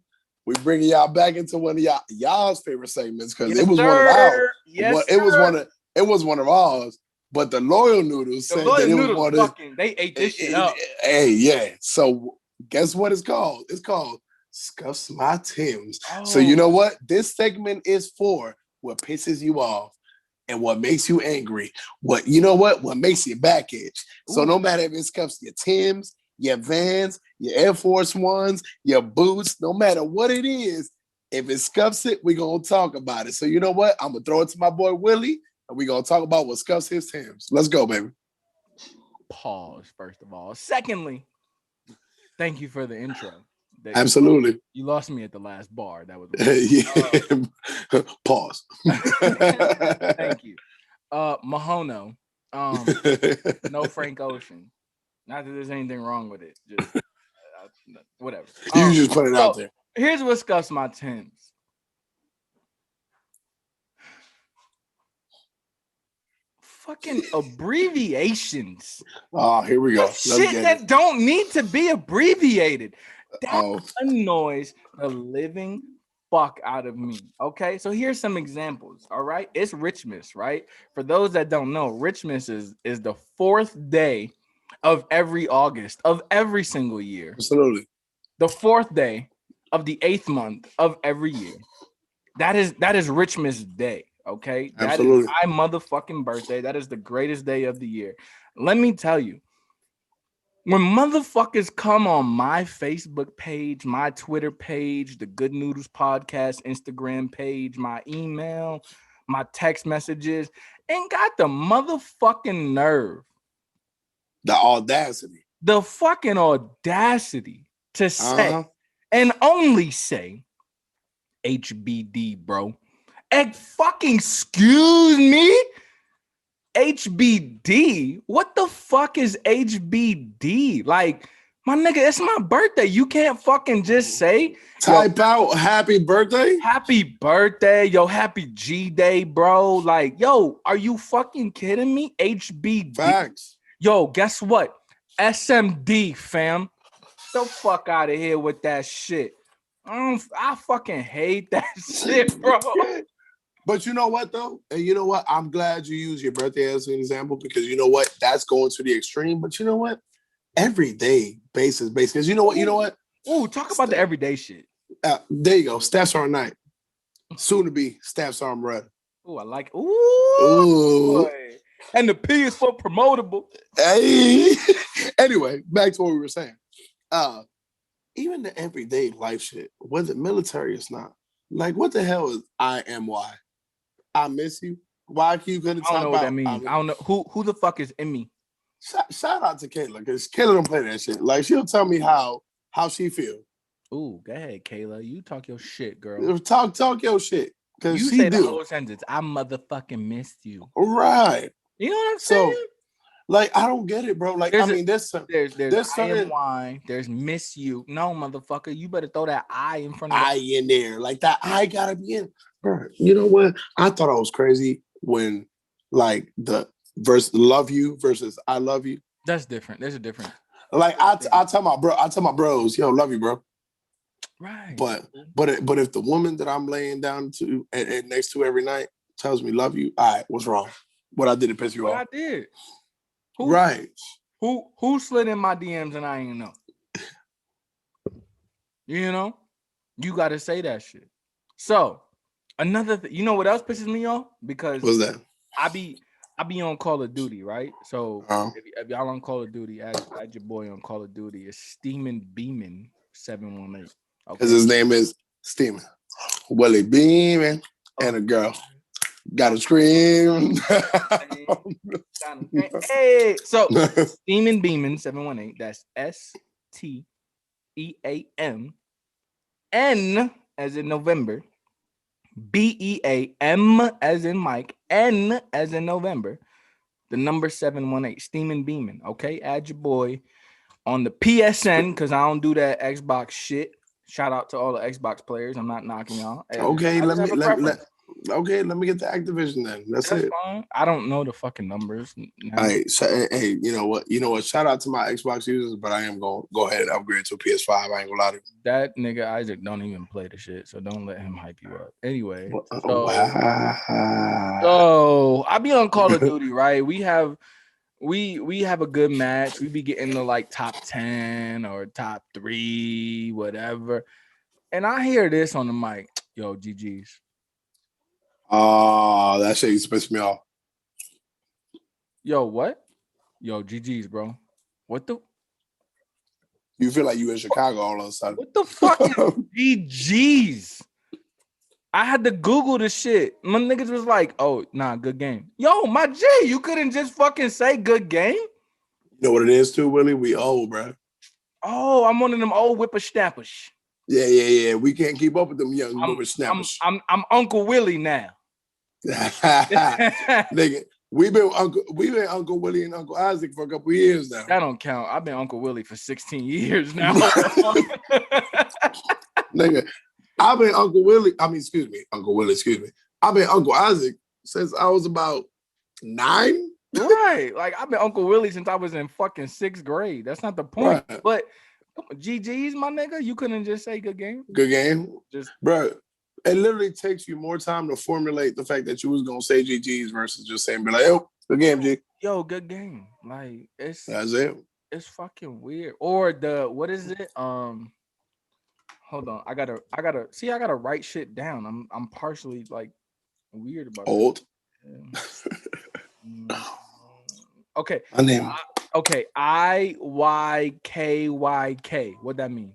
We bringing y'all back into one of y'all's favorite segments because it was one of ours. It was one of ours. But the Loyal Noodles said that it was one of
they ate this shit up.
Hey, yeah. So guess what it's called? It's called Scuffs My Timbs. Oh. So you know what? This segment is for what pisses you off and what makes you angry. What makes your back itch. So no matter if it scuffs your Timbs, your Vans, your Air Force Ones, your boots, no matter what it is, if it scuffs it, we're going to talk about it. So you know what? I'm going to throw it to my boy Willie, and we're going to talk about what scuffs his Timbs. Let's go, baby.
Pause, first of all. Secondly, thank you for the intro.
Absolutely.
You lost me at the last bar. That was
Yeah. Pause.
thank you. Mahono. No Frank Ocean. Not that there's anything wrong with it. Just whatever.
You just put it out there.
Here's what scuffs my Timbs. Fucking abbreviations.
Oh, here we go.
Shit that don't need to be abbreviated. That annoys the living fuck out of me. Okay, so here's some examples. All right, it's Richmas, right? For those that don't know, Richmas is the 4th day of every August of every single year.
Absolutely.
The 4th day of the 8th month of every year. That is Richmas Day. Okay, that is my motherfucking birthday. That is the greatest day of the year. Let me tell you, when motherfuckers come on my Facebook page, my Twitter page, the Good Noodles podcast Instagram page, my email, my text messages, ain't got the motherfucking nerve, the fucking audacity to say and only say HBD, bro. Fucking excuse me? HBD? What the fuck is HBD? Like, my nigga, it's my birthday. You can't fucking just say
type out happy birthday.
Happy birthday, yo, happy G Day, bro. Like, yo, are you fucking kidding me? HBD.
Facts.
Yo, guess what? SMD, fam. The fuck out of here with that shit. I fucking hate that shit, bro.
But you know what, though? And you know what? I'm glad you use your birthday as an example because you know what? That's going to the extreme. But you know what? Everyday basis. Because you know what?
Ooh, talk about the everyday shit.
There you go. Staff's Arm Night. Soon to be Staff's Arm Red.
Ooh, I like it. Ooh. Boy. And the P is for promotable.
Hey. Anyway, back to what we were saying. Even the everyday life shit, whether military or not, like what the hell is IMY? I miss you. Why you couldn't talk about?
I don't know what that means. I don't know who the fuck is in me.
Shout out to Kayla because Kayla don't play that shit. Like she'll tell me how she feel.
Ooh, go ahead, Kayla. You talk your shit, girl.
Talk your shit. Because
you say the whole sentence. I motherfucking missed you.
Right.
You know what I'm saying?
So, like, I don't get it, bro. Like, there's
IMY, there's miss you. No, motherfucker, you better throw that I in front of
I in there. Like that I gotta be in. Bro, you know what? I thought I was crazy when like the verse love you versus I love you.
That's different. There's a difference.
Like I tell my bros, yo, love you, bro.
Right.
But if the woman that I'm laying down to and next to every night tells me love you, all right, what's wrong? What I did to piss you off?
I did. Who slid in my DMs and I ain't know? You know, you got to say that shit. So another thing, you know what else pisses me off? Because
what's that?
I be on Call of Duty, right? So if y'all on Call of Duty, add your boy on Call of Duty. It's Steamin' Beamin' 718.
Because his name is Steamin'. Willie Beamin' and a girl. Gotta scream.
Hey, so Steamin' Beamin' 718. That's STEAM N as in November, BEAM as in Mike, N as in November, the number 718. Steamin' Beamin'. Okay, add your boy on the PSN because I don't do that Xbox shit. Shout out to all the Xbox players. I'm not knocking y'all.
Okay, let me get the Activision then. That's it.
Fine. I don't know the fucking numbers.
Hey, you know what? Shout out to my Xbox users, but I am going to go ahead and upgrade to a PS5. I ain't gonna lie to you.
That nigga Isaac don't even play the shit, so don't let him hype you up. Anyway,
so
I be on Call of Duty, right? We have a good match. We be getting to like top 10 or top 3, whatever. And I hear this on the mic. Yo, GG's.
Oh, that shit used to piss me off.
Yo, what? Yo, GG's, bro. What the?
You feel like you in Chicago all of a sudden.
What the fuck is GG's? I had to Google the shit. My niggas was like, oh, nah, good game. Yo, my G, you couldn't just fucking say good game?
You know what it is too, Willie? We old, bro.
Oh, I'm one of them old whippersnappers.
Yeah. We can't keep up with them young
I'm
whippersnappers.
I'm Uncle Willie now.
Nigga, we've been Uncle Willie and Uncle Isaac for a couple of years now.
That don't count. I've been Uncle Willie for 16 years now.
Nigga, I've been Uncle Willie. Uncle Willie, excuse me. I've been Uncle Isaac since I was about 9.
Right. Like I've been Uncle Willie since I was in fucking 6th grade. That's not the point. Right. But GG's, my nigga, you couldn't just say good game.
Good game. Bro, it literally takes you more time to formulate the fact that you was gonna say GG's versus just saying be like, yo, good game, G.
Yo, good game. Like
that's it.
It's fucking weird. Or what is it? Hold on. I gotta write shit down. I'm partially like weird about
old.
Okay.
My name.
Okay. IYKYK. What that mean?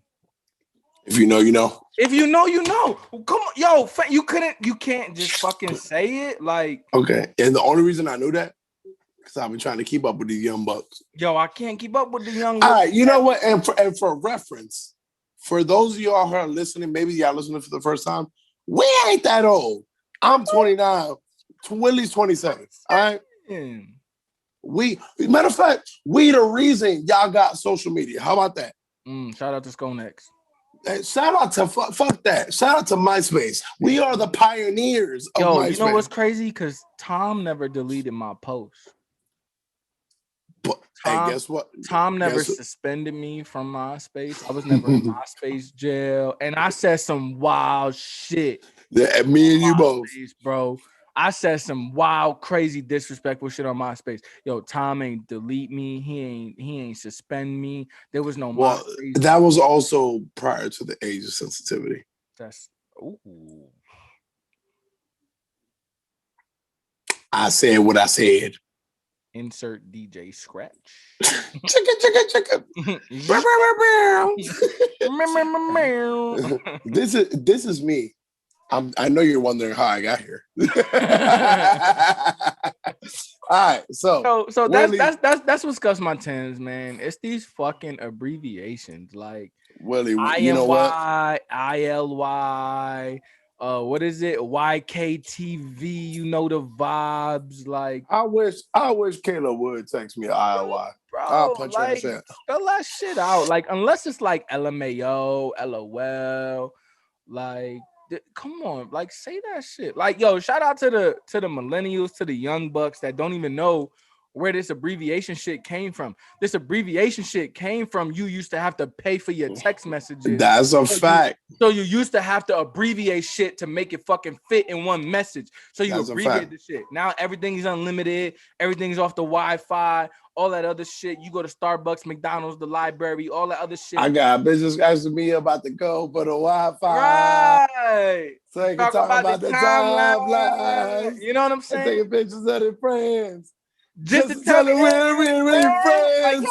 If you know, you know.
If you know, you know. Come on, yo. You can't just fucking say it. Like.
Okay. And the only reason I knew that because I've been trying to keep up with these young bucks.
Yo, I can't keep up with the young.
All right. You know what? And for reference, for those of y'all who are listening, maybe y'all listening for the first time. We ain't that old. I'm 29. Willie's 27. All right. Matter of fact, we the reason y'all got social media. How about that?
Shout out to Skonex.
Hey, shout out to fuck that. Shout out to MySpace. We are the pioneers of MySpace.
You know what's crazy? Because Tom never deleted my post.
But hey, guess what?
Tom never suspended me from MySpace. I was never in MySpace jail, and I said some wild shit.
Yeah, me and you both,
bro. I said some wild, crazy, disrespectful shit on MySpace. Yo, Tom ain't delete me. He ain't suspend me. There was no.
Well, that was also prior to the age of sensitivity. I said what I said.
Insert DJ scratch.
Chicka. This is me. I know you're wondering how I got here. All right, so
that's what scuffs my Timbs, man. It's these fucking abbreviations like
Willie. You know what?
ILY. What is it? YKTV. You know the vibes. Like
I wish Kayla would text me ILY.
Bro,
I'll punch her in the face.
Spell that shit out. Like unless it's like LMAO, LOL, like. Come on, like say that shit. Like, yo, shout out to the millennials, to the young bucks that don't even know where this abbreviation shit came from. This abbreviation shit came from you used to have to pay for your text messages.
That's a fact.
So you used to have to abbreviate shit to make it fucking fit in one message. So you abbreviate the shit. Now everything is unlimited. Everything's off the Wi-Fi. All that other shit. You go to Starbucks, McDonald's, the library, all that other shit.
I got business asking me about to go for the Wi-Fi.
Right.
So you can talk about the timeline.
You know what I'm saying?
Taking pictures of their friends. Just to tell them we're really friends.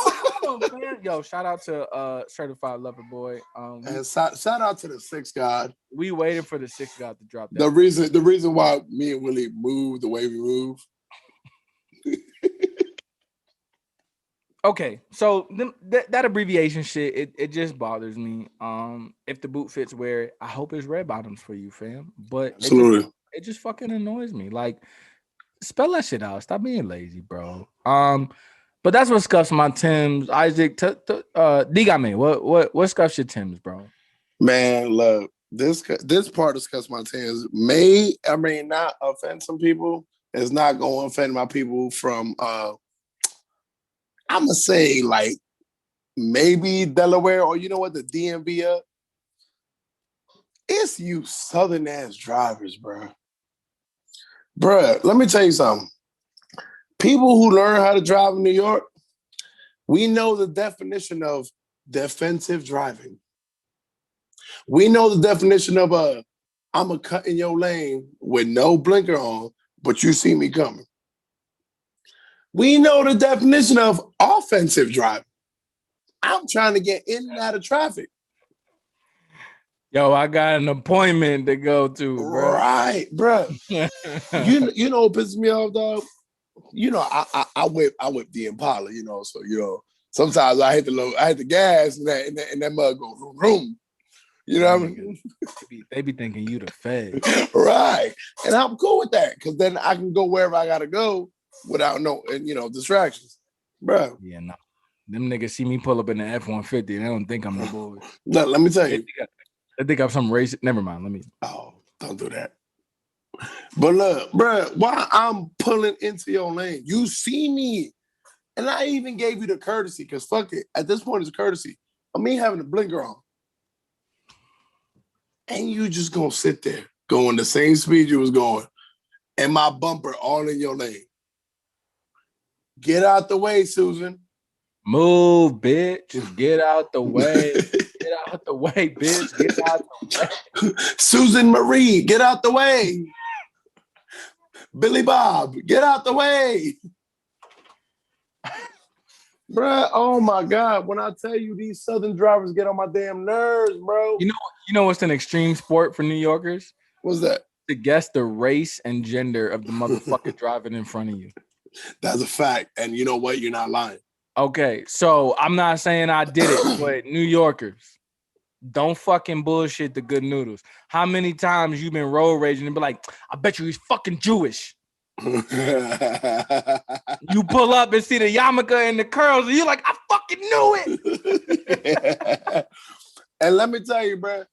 Like, yo, shout out to Certified Lover Boy.
And shout out to the Sixth God.
We waited for the Sixth God to drop that.
The reason why me and Willie move the way we move.
Okay, so that abbreviation shit, it just bothers me. If the boot fits, wear it. I hope it's red bottoms for you, fam. But
absolutely,
it just fucking annoys me. Like, spell that shit out. Stop being lazy, bro. But that's what scuffs my Timbs. Isaac, dígame, what scuffs your Timbs, bro?
Man, look, this part of scuffs my Timbs may or may not offend some people. It's not going to offend my people from I'm gonna say like maybe Delaware or you know what, the DMV up. It's you southern ass drivers, bro. Bruh, let me tell you something. People who learn how to drive in New York, we know the definition of defensive driving. We know the definition of I'm a cut in your lane with no blinker on, but you see me coming. We know the definition of offensive driving. I'm trying to get in and out of traffic.
Yo, I got an appointment to go to, bro.
Right, bro. you know what pisses me off, dog? you know, I whip the Impala, you know, so sometimes I hit the gas and that mug go vroom. You know what I mean?
They be thinking you the Fed.
Right. And I'm cool with that because then I can go wherever I gotta go without distractions. Bro.
Yeah, no. Them niggas see me pull up in the F-150. They don't think I'm the boy.
No, let me tell you.
They think I'm some racist. Never mind.
Oh, don't do that. But look, bro, while I'm pulling into your lane, you see me. And I even gave you the courtesy because fuck it. At this point, it's courtesy of me having a blinker on. And you just gonna sit there going the same speed you was going. And my bumper all in your lane. Get out the way, Susan.
Move, bitch. Get out the way. Get out the way, bitch. Get out the way.
Susan Marie, get out the way. Billy Bob, get out the way. Bruh, oh my God. When I tell you these Southern drivers get on my damn nerves, bro.
You know what's an extreme sport for New Yorkers?
What's that?
To guess the race and gender of the motherfucker driving in front of you.
That's a fact. And you know what? You're not lying.
Okay, so I'm not saying I did it, but New Yorkers, don't fucking bullshit the Good Noodles. How many times you been road raging and be like, I bet you he's fucking Jewish. You pull up and see the yarmulke and the curls, and you're like, I fucking knew it.
And let me tell you, bro,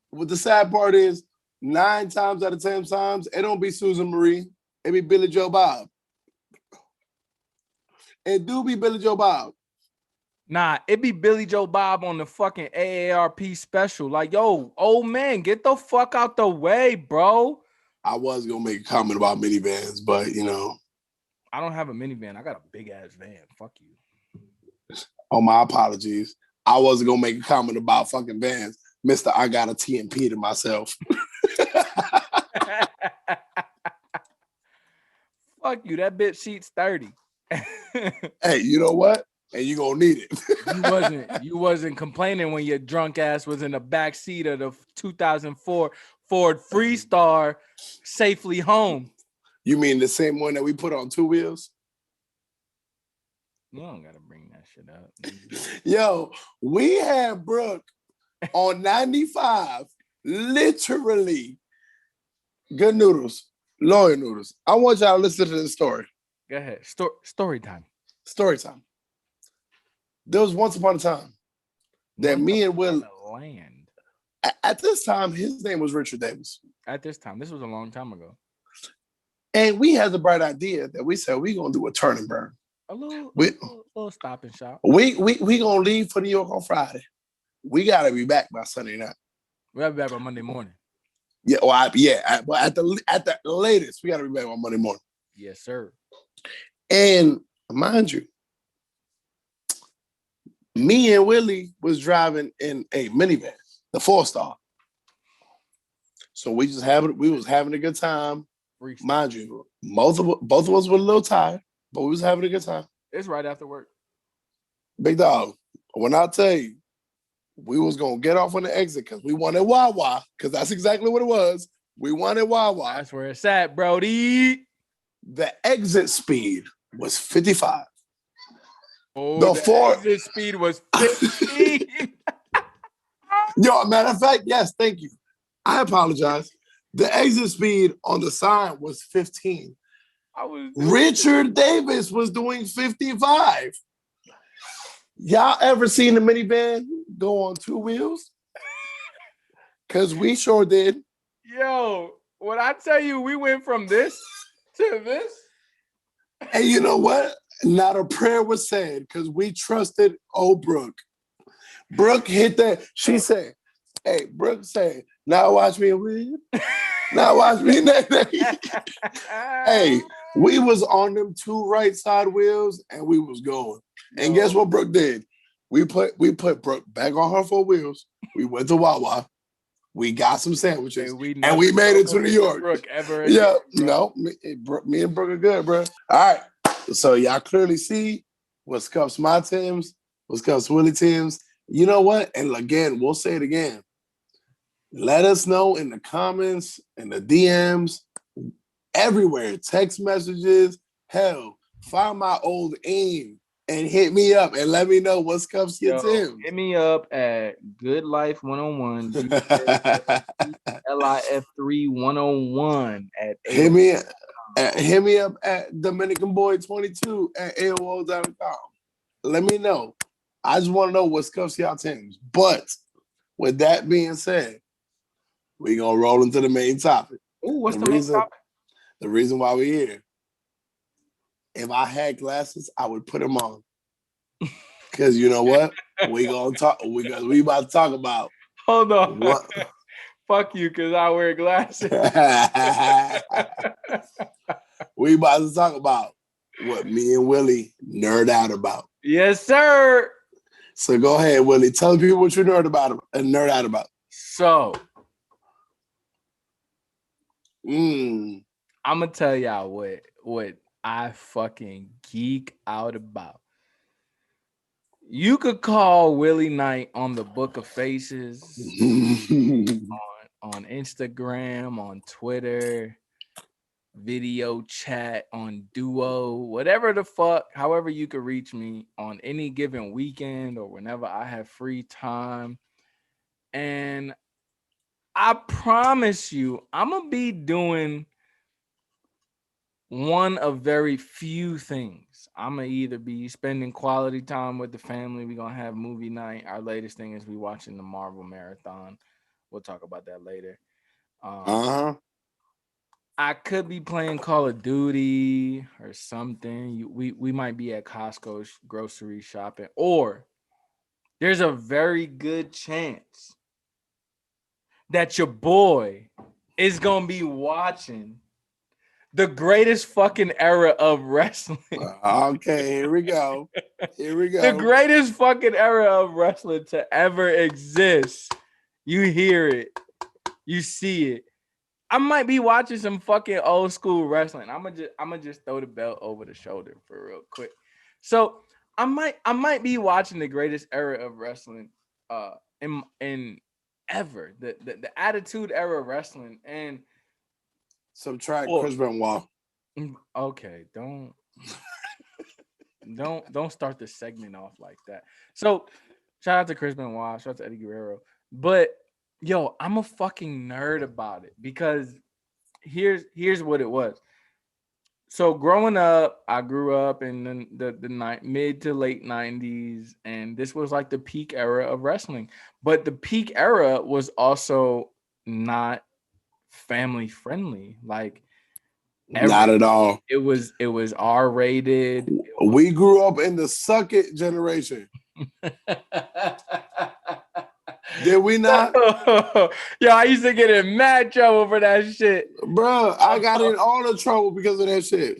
what the sad part is, 9 times out of 10 times, it don't be Susan Marie. It be Billy Joe Bob. It do be Billy Joe Bob.
Nah, it be Billy Joe Bob on the fucking AARP special. Like, yo, old man, get the fuck out the way, bro.
I was going to make a comment about minivans, but,
I don't have a minivan. I got a big-ass van. Fuck you.
Oh, my apologies. I wasn't going to make a comment about fucking vans. Mister, I got a TMP to myself.
Fuck you. That bitch seats 30.
Hey, you know what? And you gonna need
it. You wasn't complaining when your drunk ass was in the back seat of the 2004 Ford Freestar safely home.
You mean the same one that we put on 2 wheels?
You don't gotta bring that shit up.
Yo, we had Brooke on 95, literally. Good Noodles, Loyal Noodles. I want y'all to listen to this story.
Go ahead. Story time.
Story time. There was once upon a time that me and Will
land.
At this time, his name was Richard Davis.
At this time, this was a long time ago.
And we had the bright idea that we said we're gonna do a turn and burn.
A little stop and shop.
We gonna leave for New York on Friday. We gotta be back by Sunday night.
We gotta be back by Monday morning.
Yeah, well, at the latest, we gotta be back on Monday morning.
Yes, sir.
And mind you, me and Willie was driving in a minivan, the 4-star. So we was having a good time. Mind you, both of us were a little tired, but we was having a good time.
It's right after work.
Big dog, when I tell you, we was gonna get off on the exit because we wanted Wawa, because that's exactly what it was. We wanted Wawa.
That's where it's at, Brody.
The exit speed was 55.
Oh, the exit speed was 50.
Yo, matter of fact, yes, thank you. I apologize. The exit speed on the sign was 15. Richard Davis was doing 55. Y'all ever seen a minivan go on 2 wheels? Because we sure did.
Yo, when I tell you we went from this to this.
And you know what? Not a prayer was said because we trusted old Brooke. Brooke hit that. She said, hey, Brooke said, now watch me whip. Now watch me. Hey, we was on them 2 right side wheels and we was going. And guess what Brooke did? We put Brooke back on her 4 wheels. We went to Wawa. We got some sandwiches. And we made it to New York.
Brooke ever
yeah, again, no, me and Brooke are good, bro. All right. So y'all clearly see what scuffs my Timbs, what scuffs Willie Timbs. You know what? And again, we'll say it again. Let us know in the comments, in the DMs, everywhere. Text messages, Hell, find my old aim and hit me up and let me know what scuffs your Timbs.
Hit me up at Good Life 101, GLIF3 101 at
hit
8.
me hit me up at Dominican Boy 22 at AOL.com. Let me know. I just want to know what scuffs y'all Timbs. But with that being said, we're gonna roll into the main topic.
Ooh, what's the main topic?
The reason why we're here. If I had glasses, I would put them on. Cause you know what? We about to talk about.
Hold on. What? Fuck you, cause I wear glasses.
We about to talk about what me and Willie nerd out about.
Yes, sir.
So go ahead, Willie. Tell the people what you nerd out about.
So, I'm gonna tell y'all what I fucking geek out about. You could call Willie Knight on the Book of Faces, on Instagram, on Twitter, video chat, on Duo, whatever the fuck, however you could reach me on any given weekend or whenever I have free time. And I promise you, I'm gonna be doing one of very few things. I'm gonna either be spending quality time with the family. We're gonna have movie night. Our latest thing is we watching the Marvel marathon. We'll talk about that later. I could be playing Call of Duty or something. We might be at Costco grocery shopping, or there's a very good chance that your boy is gonna be watching the greatest fucking era of wrestling.
Okay, here we go.
The greatest fucking era of wrestling to ever exist. You hear it. You see it. I might be watching some fucking old school wrestling. I'm gonna just throw the belt over the shoulder for real quick. So I might be watching the greatest era of wrestling in ever. The attitude era of wrestling. And
subtract Chris Benoit.
Okay, don't start the segment off like that. So shout out to Chris Benoit, shout out to Eddie Guerrero. But yo, I'm a fucking nerd about it because here's what it was. So growing up, I grew up in the mid to late 90s, and this was like the peak era of wrestling. But the peak era was also not family friendly. Like
not at all.
It was R-rated.
We grew up in the suck it generation. Did we not?
Yo, I used to get in mad trouble for that shit.
Bro, I got in all the trouble because of that shit.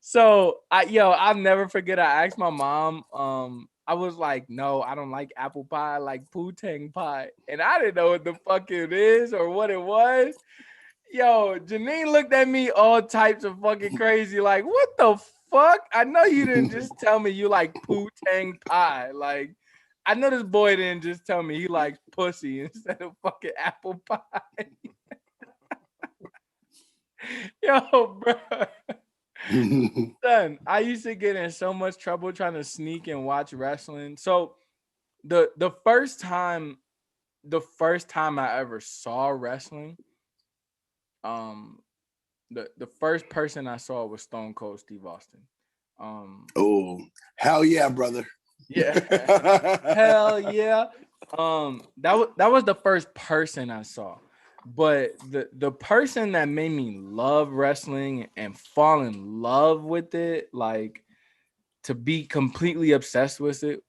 So I'll never forget. I asked my mom, I was like, no, I don't like apple pie, I like Poo-Tang pie. And I didn't know what the fuck it is or what it was. Yo, Janine looked at me all types of fucking crazy, like, what the fuck? I know you didn't just tell me you like Poo-Tang pie. Like, I know this boy didn't just tell me he likes pussy instead of fucking apple pie. Yo, bro. Son, I used to get in so much trouble trying to sneak and watch wrestling. So the first time I ever saw wrestling, the first person I saw was Stone Cold Steve Austin.
Oh, hell yeah, brother.
Yeah. Hell yeah. That was the first person I saw. But the person that made me love wrestling and fall in love with it, like to be completely obsessed with it,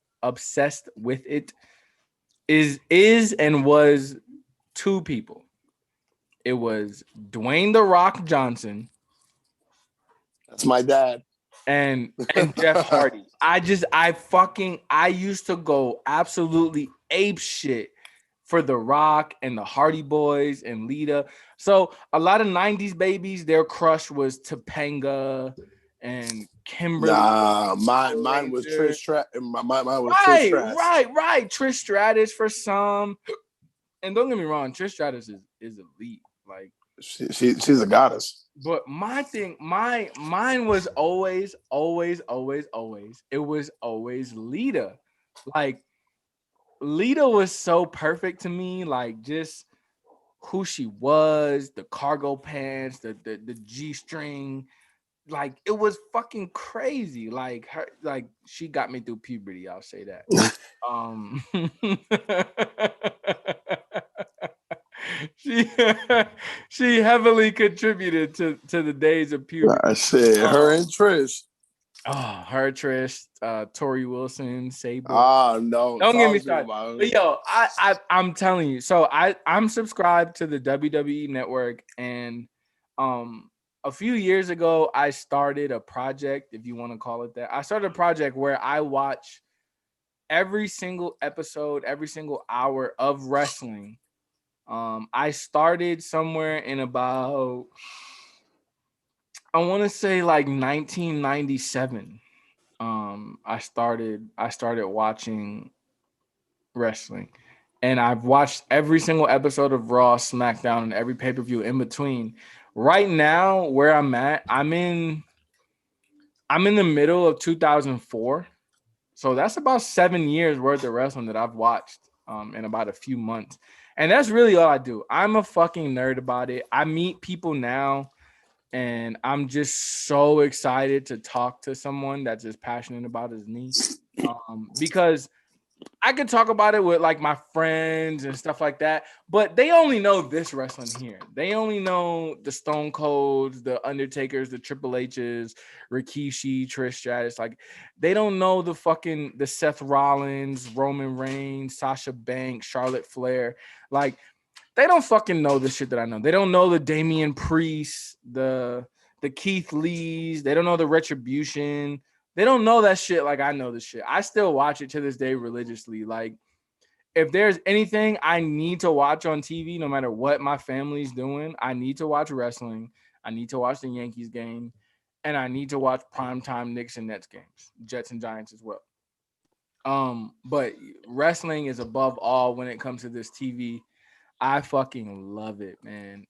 is and was two people. It was Dwayne "The Rock" Johnson.
That's my dad.
And Jeff Hardy. I used to go absolutely ape shit for The Rock and the Hardy Boys and Lita. So a lot of 90s babies, their crush was Topanga and Kimberly.
Nah, mine was Trish Stratus. Mine was
Trish
Stratus.
Right. Trish Stratus for some. And don't get me wrong, Trish Stratus is elite. Like,
She's a goddess.
But my thing, mine was always, always, always, always. It was always Lita. Like Lita was so perfect to me. Like just who she was, the cargo pants, the G string. Like it was fucking crazy. Like her, like she got me through puberty. I'll say that. Um, she she heavily contributed to the days of puberty.
I said her and Trish.
Her Trish, Tori Wilson, Sable.
No,
Don't get me
talk to me
started.
about
But
it.
yo, I'm telling you. So I'm subscribed to the WWE network, and a few years ago I started a project, if you want to call it that. I started a project where I watch every single episode, every single hour of wrestling. I started somewhere in about, I want to say like 1997. I started watching wrestling, and I've watched every single episode of Raw, SmackDown, and every pay-per-view in between. Right now, where I'm in the middle of 2004. So that's about 7 years worth of wrestling that I've watched in about a few months. And that's really all I do. I'm a fucking nerd about it. I meet people now, and I'm just so excited to talk to someone that's as passionate about as me. Because I could talk about it with like my friends and stuff like that, but they only know this wrestling here. They only know the Stone Colds, the Undertakers, the Triple H's, Rikishi, Trish Stratus. Like they don't know the Seth Rollins, Roman Reigns, Sasha Banks, Charlotte Flair. Like they don't fucking know the shit that I know. They don't know the Damian Priest, the Keith Lees. They don't know the Retribution. They don't know that shit like I know the shit. I still watch it to this day religiously. Like, if there's anything I need to watch on TV, no matter what my family's doing, I need to watch wrestling. I need to watch the Yankees game, and I need to watch primetime Knicks and Nets games, Jets and Giants as well. But wrestling is above all when it comes to this TV. I fucking love it, man.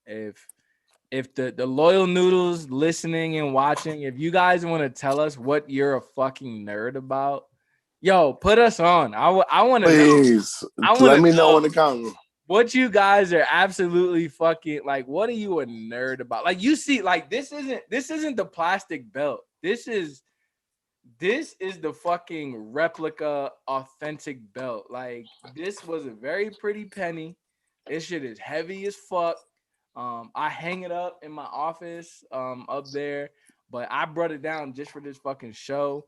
If the loyal noodles listening and watching, if you guys want to tell us what you're a fucking nerd about, yo, put us on. I want to know.
Please,
I want
let
to
me know
know
when it comes.
what you guys are absolutely fucking like. What are you a nerd about? Like you see, like this isn't the plastic belt. This is the fucking replica authentic belt. Like this was a very pretty penny. This shit is heavy as fuck. I hang it up in my office up there, but I brought it down just for this fucking show.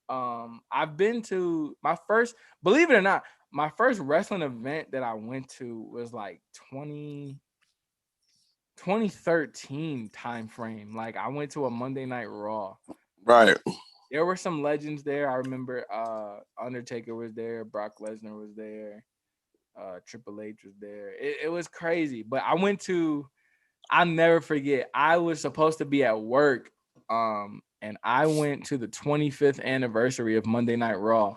I've been to my first, believe it or not, my first wrestling event that I went to was like 2013 time frame. Like I went to a Monday Night Raw.
Right.
There were some legends there. I remember Undertaker was there, Brock Lesnar was there, Triple H was there. It was crazy. But I'll never forget. I was supposed to be at work, and I went to the 25th anniversary of Monday Night Raw.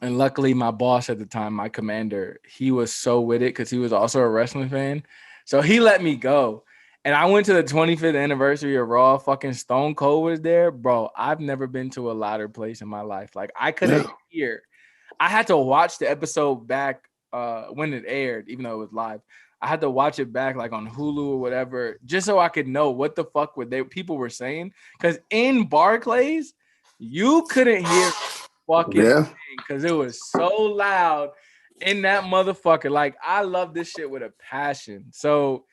And luckily, my boss at the time, my commander, he was so with it because he was also a wrestling fan. So he let me go. And I went to the 25th anniversary of Raw. Fucking Stone Cold was there. Bro, I've never been to a louder place in my life. Like, I couldn't hear. I had to watch the episode back when it aired, even though it was live. I had to watch it back like on Hulu or whatever, just so I could know what the fuck people were saying. Because in Barclays, you couldn't hear fucking because it was so loud in that motherfucker. Like, I love this shit with a passion. So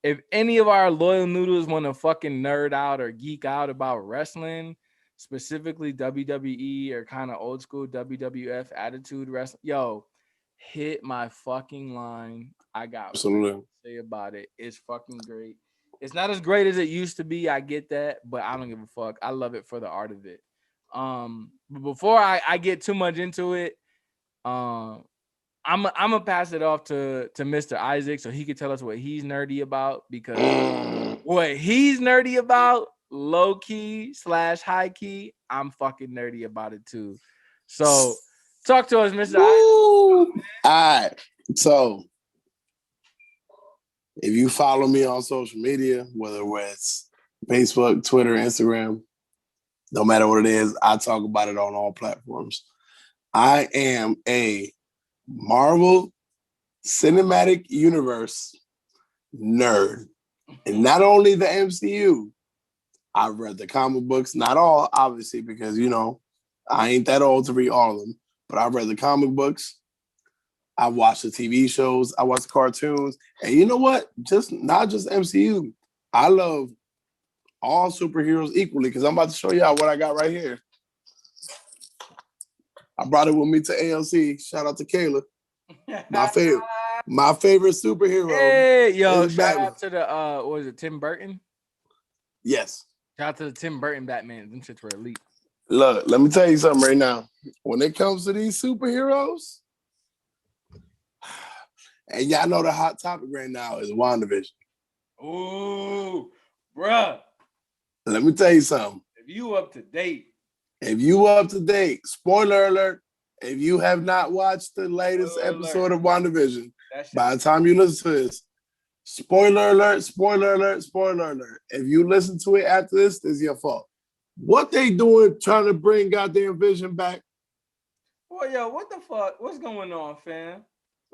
if any of our loyal noodles want to fucking nerd out or geek out about wrestling, specifically WWE or kind of old school WWF attitude wrestling, yo, hit my fucking line. I got
Absolutely.
to say about it. It's fucking great. It's not as great as it used to be. I get that, but I don't give a fuck. I love it for the art of it. But before I get too much into it, I'm gonna pass it off to Mr. Isaac so he can tell us what he's nerdy about, because what he's nerdy about, low key / high key, I'm fucking nerdy about it too. So talk to us, Mr. Isaac.
All right. So If you follow me on social media, whether it's Facebook, Twitter, Instagram, no matter what it is, I talk about it on all platforms. I am a Marvel Cinematic Universe nerd. And not only the MCU, I've read the comic books, not all, obviously, because, I ain't that old to read all of them, but I've read the comic books. I watch the TV shows. I watch the cartoons. And you know what? Not just MCU. I love all superheroes equally because I'm about to show y'all what I got right here. I brought it with me to ALC. Shout out to Kayla. My favorite superhero.
Hey, yo,
is
shout
Batman.
out to the what was it, Tim Burton?
Yes.
Shout out to the Tim Burton Batman. Them shits were elite.
Look, let me tell you something right now. When it comes to these superheroes, and y'all know the hot topic right now is WandaVision.
Ooh, bruh.
Let me tell you something.
If you up to date,
spoiler alert, if you have not watched the latest episode of WandaVision, by the time you listen to this, spoiler alert. If you listen to it after this is your fault. What they doing trying to bring goddamn Vision back?
Boy, yo, what the fuck? What's going on, fam?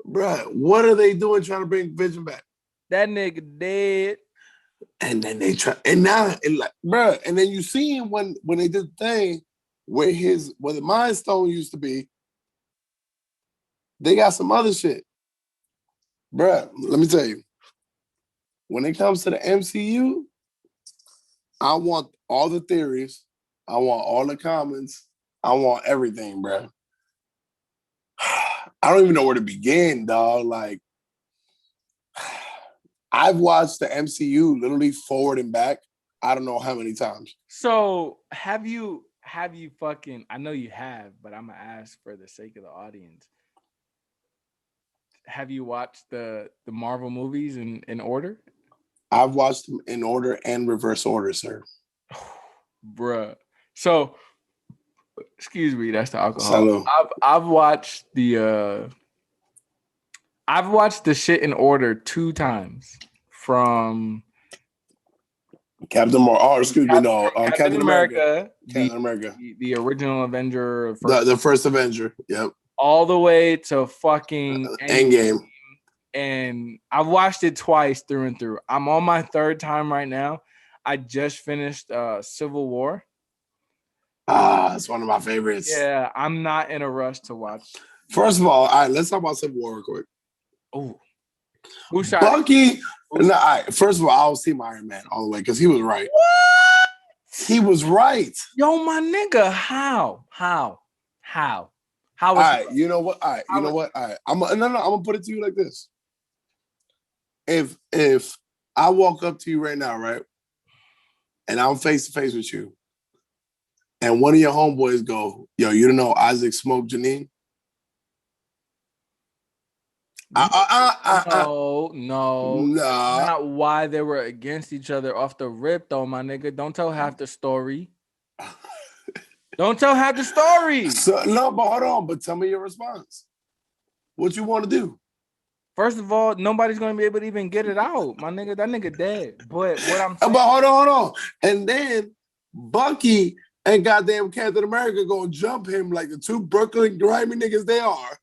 Bruh, what are they doing trying to bring Vision back?
That nigga dead.
And then they try, and now, bruh, and then you see him when they did the thing where the Mind Stone used to be, they got some other shit. Bruh, let me tell you, when it comes to the MCU, I want all the theories. I want all the comments. I want everything, bruh. I don't even know where to begin, dog. Like, I've watched the MCU literally forward and back. I don't know how many times.
So have you fucking, I know you have, but I'm gonna ask for the sake of the audience. Have you watched the Marvel movies in order?
I've watched them in order and reverse order, sir.
Bruh. So excuse me, that's the alcohol.
Salud.
I've watched the shit in order 2 times from
Captain
America,
Captain America.
the original Avenger,
The first Avenger. Yep.
all the way to fucking
Endgame.
And I've watched it twice through and through. I'm on my 3rd time right now. I just finished Civil War.
It's one of my favorites.
Yeah, I'm not in a rush to watch.
First of all right, let's talk about Civil War real quick.
Oh,
Bucky. All right, first of all, I'll see Iron Man all the way because he was right.
What?
He was right.
Yo, my nigga, how? All
right, you know what? All right, I'm gonna put it to you like this. If I walk up to you right now, right, and I'm face to face with you, and one of your homeboys go, yo, you don't know Isaac smoked Janine?
No.
Nah.
Not why they were against each other off the rip, though, my nigga. Don't tell half the story. Don't tell half the story.
So, no, but hold on. But tell me your response. What you want to do?
First of all, nobody's gonna be able to even get it out, my nigga. That nigga dead. But what I'm saying,
but hold on. And then Bucky and goddamn Captain America gonna jump him like the 2 Brooklyn grimy niggas they are.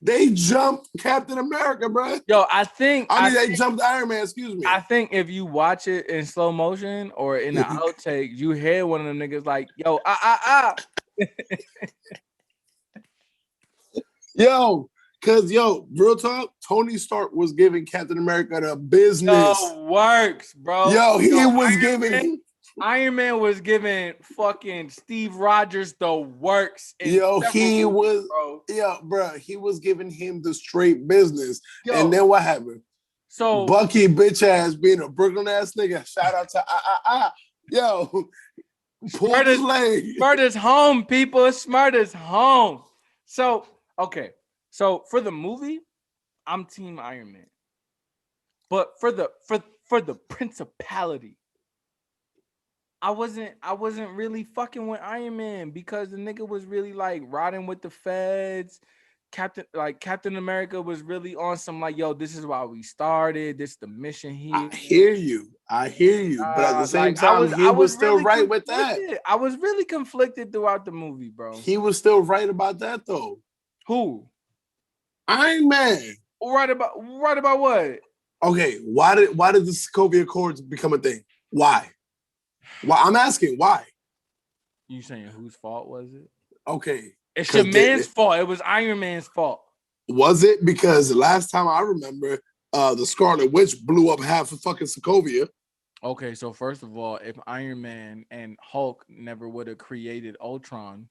They jumped Captain America, bro.
Yo, they
jumped Iron Man. Excuse me.
I think if you watch it in slow motion or in the outtake, you hear one of them niggas like, "Yo,
Yo, cause real talk, Tony Stark was giving Captain America the business.
No works, bro.
Yo, he was giving.
Iron Man was giving fucking Steve Rogers the works.
He was giving him the straight business. And then what happened?
So
Bucky bitch ass being a Brooklyn ass nigga. Shout out to Yo,
smart as home, people. Smart as home. So okay. So for the movie, I'm Team Iron Man. But for the principality, I wasn't really fucking with Iron Man because the nigga was really like riding with the feds, Captain America was really on some like, yo, this is why we started. This is the mission here.
I hear you. But at the same
Like
time, he
I
was
was
still
really
right with that.
conflicted. I was really conflicted throughout the movie, bro.
He was still right about that, though.
Who?
Iron Man.
Right about what?
Okay, why did the Sokovia Accords become a thing? Why? I'm asking why.
You saying whose fault was it?
Okay.
It's your man's fault. It was Iron Man's fault.
Was it? Because the last time I remember, the Scarlet Witch blew up half of fucking Sokovia.
Okay, so first of all, if Iron Man and Hulk never would have created Ultron.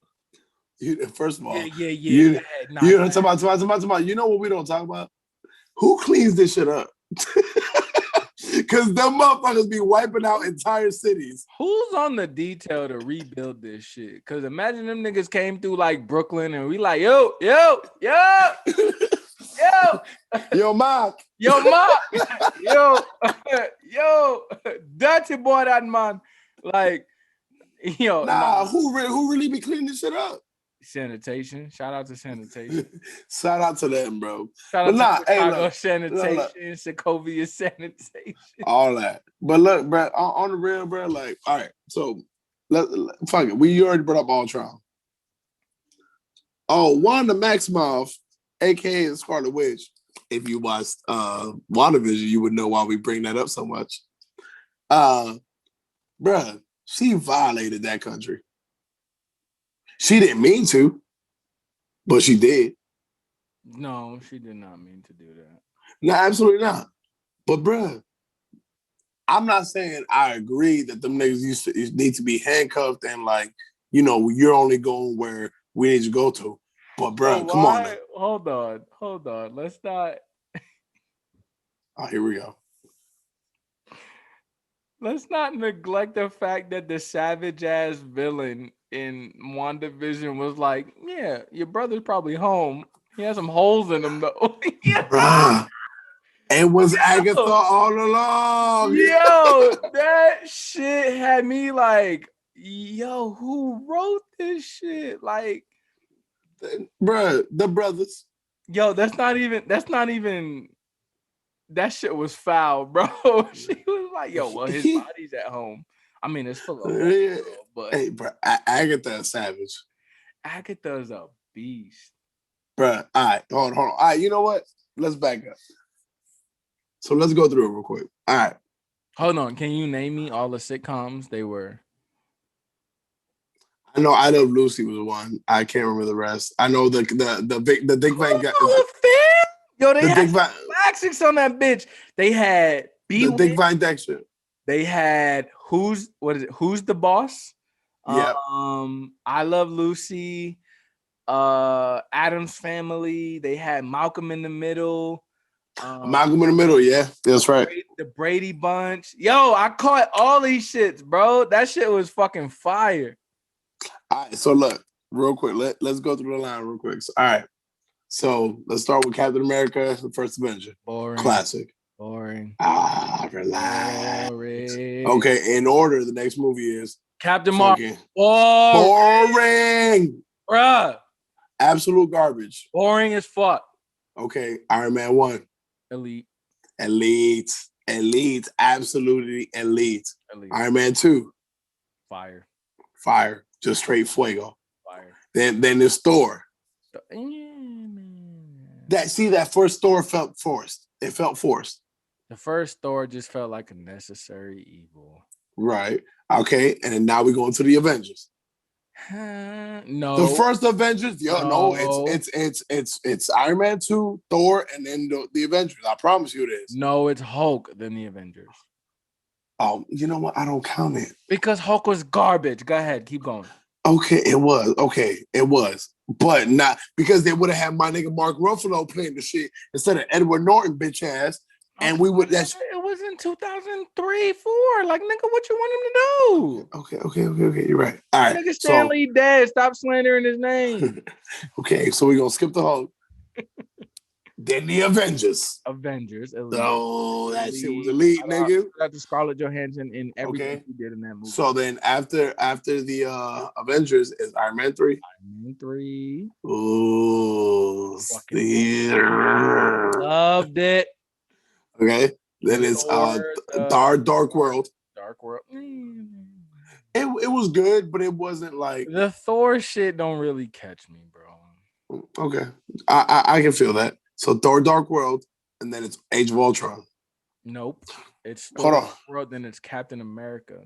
First of all,
yeah.
You know about. You know what we don't talk about? Who cleans this shit up? Because them motherfuckers be wiping out entire cities.
Who's on the detail to rebuild this shit? Because imagine them niggas came through like Brooklyn and we like, yo,
Mark,
yo, dirty boy, that man. Like, yo,
who really be cleaning this shit up?
Sanitation. Shout out to sanitation.
Shout out to them, bro.
Shout out to Chicago sanitation, Sokovia sanitation.
All that. But look, bro, on the real, bro, like, all right, so fuck it. We already brought up Ultron. Oh, Wanda Maximoff, aka the Scarlet Witch. If you watched WandaVision, you would know why we bring that up so much. Bruh, she violated that country. She didn't mean to, but she did.
No, she did not mean to do that.
No, absolutely not. But bruh, I'm not saying I agree that them niggas need to be handcuffed and like, you're only going where we need to go to. But bruh, come on. Now.
Hold on. Let's not.
Oh, here we go.
Let's not neglect the fact that the savage ass villain in WandaVision was like, yeah, your brother's probably home. He has some holes in him though.
Bruh, it was Agatha all along.
Yo, that shit had me like, yo, who wrote this shit? Like,
bruh, the brothers.
Yo, that's not even that shit was foul, bro. She was like, yo, well, his body's at home. I mean, it's full of holes, but
hey, bro, Agatha is savage.
Agatha's a beast.
Bruh, all right, hold on. All right, you know what? Let's back up. So let's go through it real quick. All right.
Hold on. Can you name me all the sitcoms they were?
I know I Love Lucy was one. I can't remember the rest. I know the Dick Van guy.
Yo, they had classics on that bitch. They had
the Dick Van Dexter.
They had Who's the Boss?
Yeah.
I Love Lucy. Addams Family. They had Malcolm in the Middle.
Malcolm in the Middle, yeah, that's right.
The Brady Bunch. Yo, I caught all these shits, bro. That shit was fucking fire.
All right, so look, real quick. Let's go through the line real quick. So, all right. So let's start with Captain America, the First Avenger.
Boring.
Classic.
Boring.
Relax.
Boring.
Okay, in order, the next movie is
Captain Marvel.
Boring.
Bruh.
Absolute garbage.
Boring as fuck.
Okay, Iron Man 1.
Elite.
Absolutely elite. Iron Man 2.
Fire.
Just straight fuego.
Fire.
Then there's Thor.
That
first Thor felt forced. It felt forced.
The first Thor just felt like a necessary evil.
Right. Okay. And then now we go into the Avengers.
No.
The first Avengers. It's Iron Man 2, Thor, and then the Avengers. I promise you it is.
No, it's Hulk than the Avengers.
Oh, you know what? I don't count it.
Because Hulk was garbage. Go ahead. Keep going.
Okay, it was. But not because they would have had my nigga Mark Ruffalo playing the shit instead of Edward Norton, bitch ass. And we would
it was in 2003, 4. Like, nigga, what you want him to do?
Okay. You're right. All right.
Nigga Stanley dead. Stop slandering his name.
Okay, so we're gonna skip the Hulk. Then the Avengers.
Avengers. Elite.
Oh, that shit was elite, nigga.
Got to Scarlett Johansson in everything
Okay.
she did in that movie.
So then after the Avengers is Iron Man 3.
Iron Man 3.
Ooh.
Loved it.
Okay. Then it's Dark World.
Dark World.
It was good, but it wasn't like
the Thor shit don't really catch me, bro.
Okay. I can feel that. So Thor Dark World, and then it's Age of Ultron.
Nope. It's
Thor Dark
World, then it's Captain America.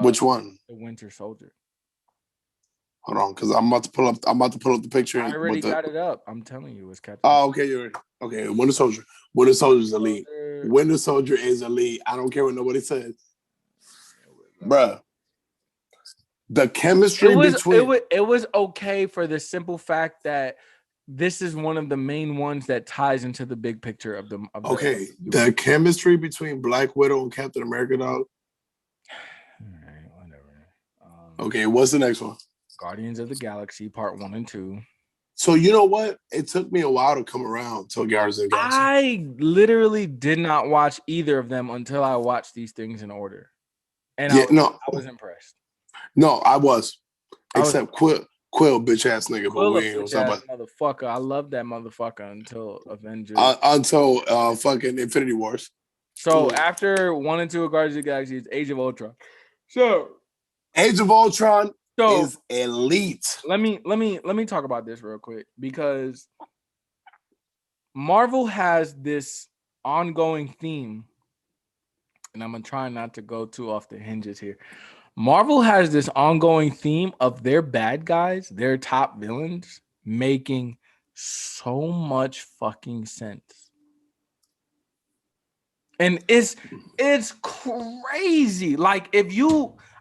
Which one?
The Winter Soldier.
Hold on, because I'm about to pull up the picture.
I already got it up. I'm telling you, it's Captain.
Oh, okay, you're okay. Winter Soldier. Winter Soldier is elite. Winter Soldier is elite. I don't care what nobody says, bruh. The chemistry
it was okay for the simple fact that this is one of the main ones that ties into the big picture of the.
The chemistry between Black Widow and Captain America, dog.
All right, whatever.
Okay, what's the next one?
Guardians of the Galaxy Part 1 and 2.
So you know what? It took me a while to come around to Guardians of the Galaxy.
I literally did not watch either of them until I watched these things in order, and I was impressed.
No, I was, except Quill, bitch ass nigga.
Quill, motherfucker. I love that motherfucker until Avengers.
Until fucking Infinity Wars.
So after 1 and 2 of Guardians of the Galaxy, it's Age of Ultron. So
Age of Ultron is elite.
Let me talk about this real quick, because Marvel has this ongoing theme, and I'm gonna try not to go too off the hinges here. Marvel has this ongoing theme of their bad guys, their top villains, making so much fucking sense. And it's crazy. Like,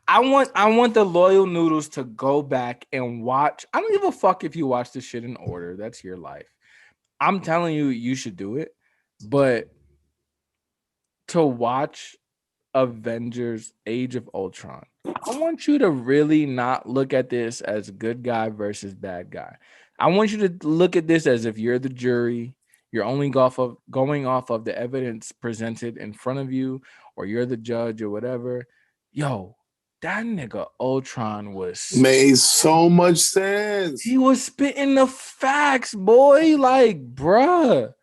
I want the loyal noodles to go back and watch. I don't give a fuck if you watch this shit in order. That's your life. I'm telling you, you should do it. But to watch Avengers Age of Ultron, I want you to really not look at this as good guy versus bad guy. I want you to look at this as if you're the jury. You're only going off of the evidence presented in front of you, or you're the judge or whatever. Yo, that nigga Ultron
made so much sense.
He was spitting the facts, boy. Like, bruh.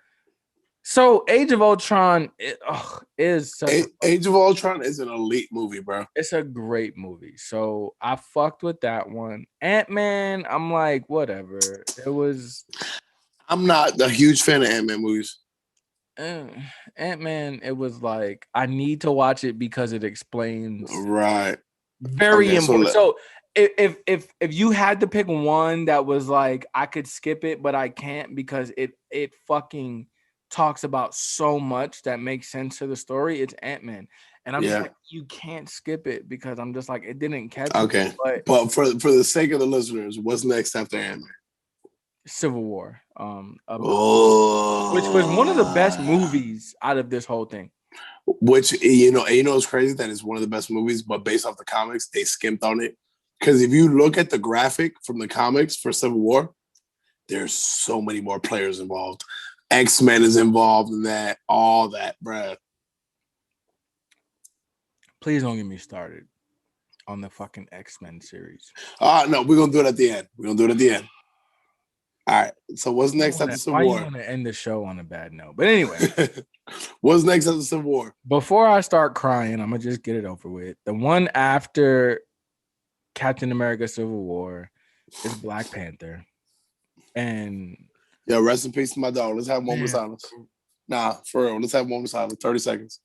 So Age of Ultron is
Age of Ultron is an elite movie, bro.
It's a great movie. So I fucked with that one. Ant-Man, I'm like, whatever.
I'm not a huge fan of Ant-Man movies.
Ant-Man, it was like, I need to watch it because it explains
very
important. So if you had to pick one that was like, I could skip it, but I can't because it fucking talks about so much that makes sense to the story, it's Ant-Man. And I'm just like, you can't skip it, because I'm just like, it didn't catch me.
But for the sake of the listeners, what's next after Ant-Man?
Civil War. Which was one of the best movies out of this whole thing.
Which, it's crazy that it's one of the best movies, but based off the comics, they skimped on it. Because if you look at the graphic from the comics for Civil War, there's so many more players involved. X-Men is involved in that, all that, bruh.
Please don't get me started on the fucking X-Men series.
No, we're going to do it at the end. All right, so what's next after Civil War?
Why you want to end the show on a bad note? But anyway.
What's next after Civil War?
Before I start crying, I'm going to just get it over with. The one after Captain America Civil War is Black Panther. And...
yeah, rest in peace to my dog. Let's have a moment of silence. Nah, for real. Let's have a moment of silence. 30 seconds.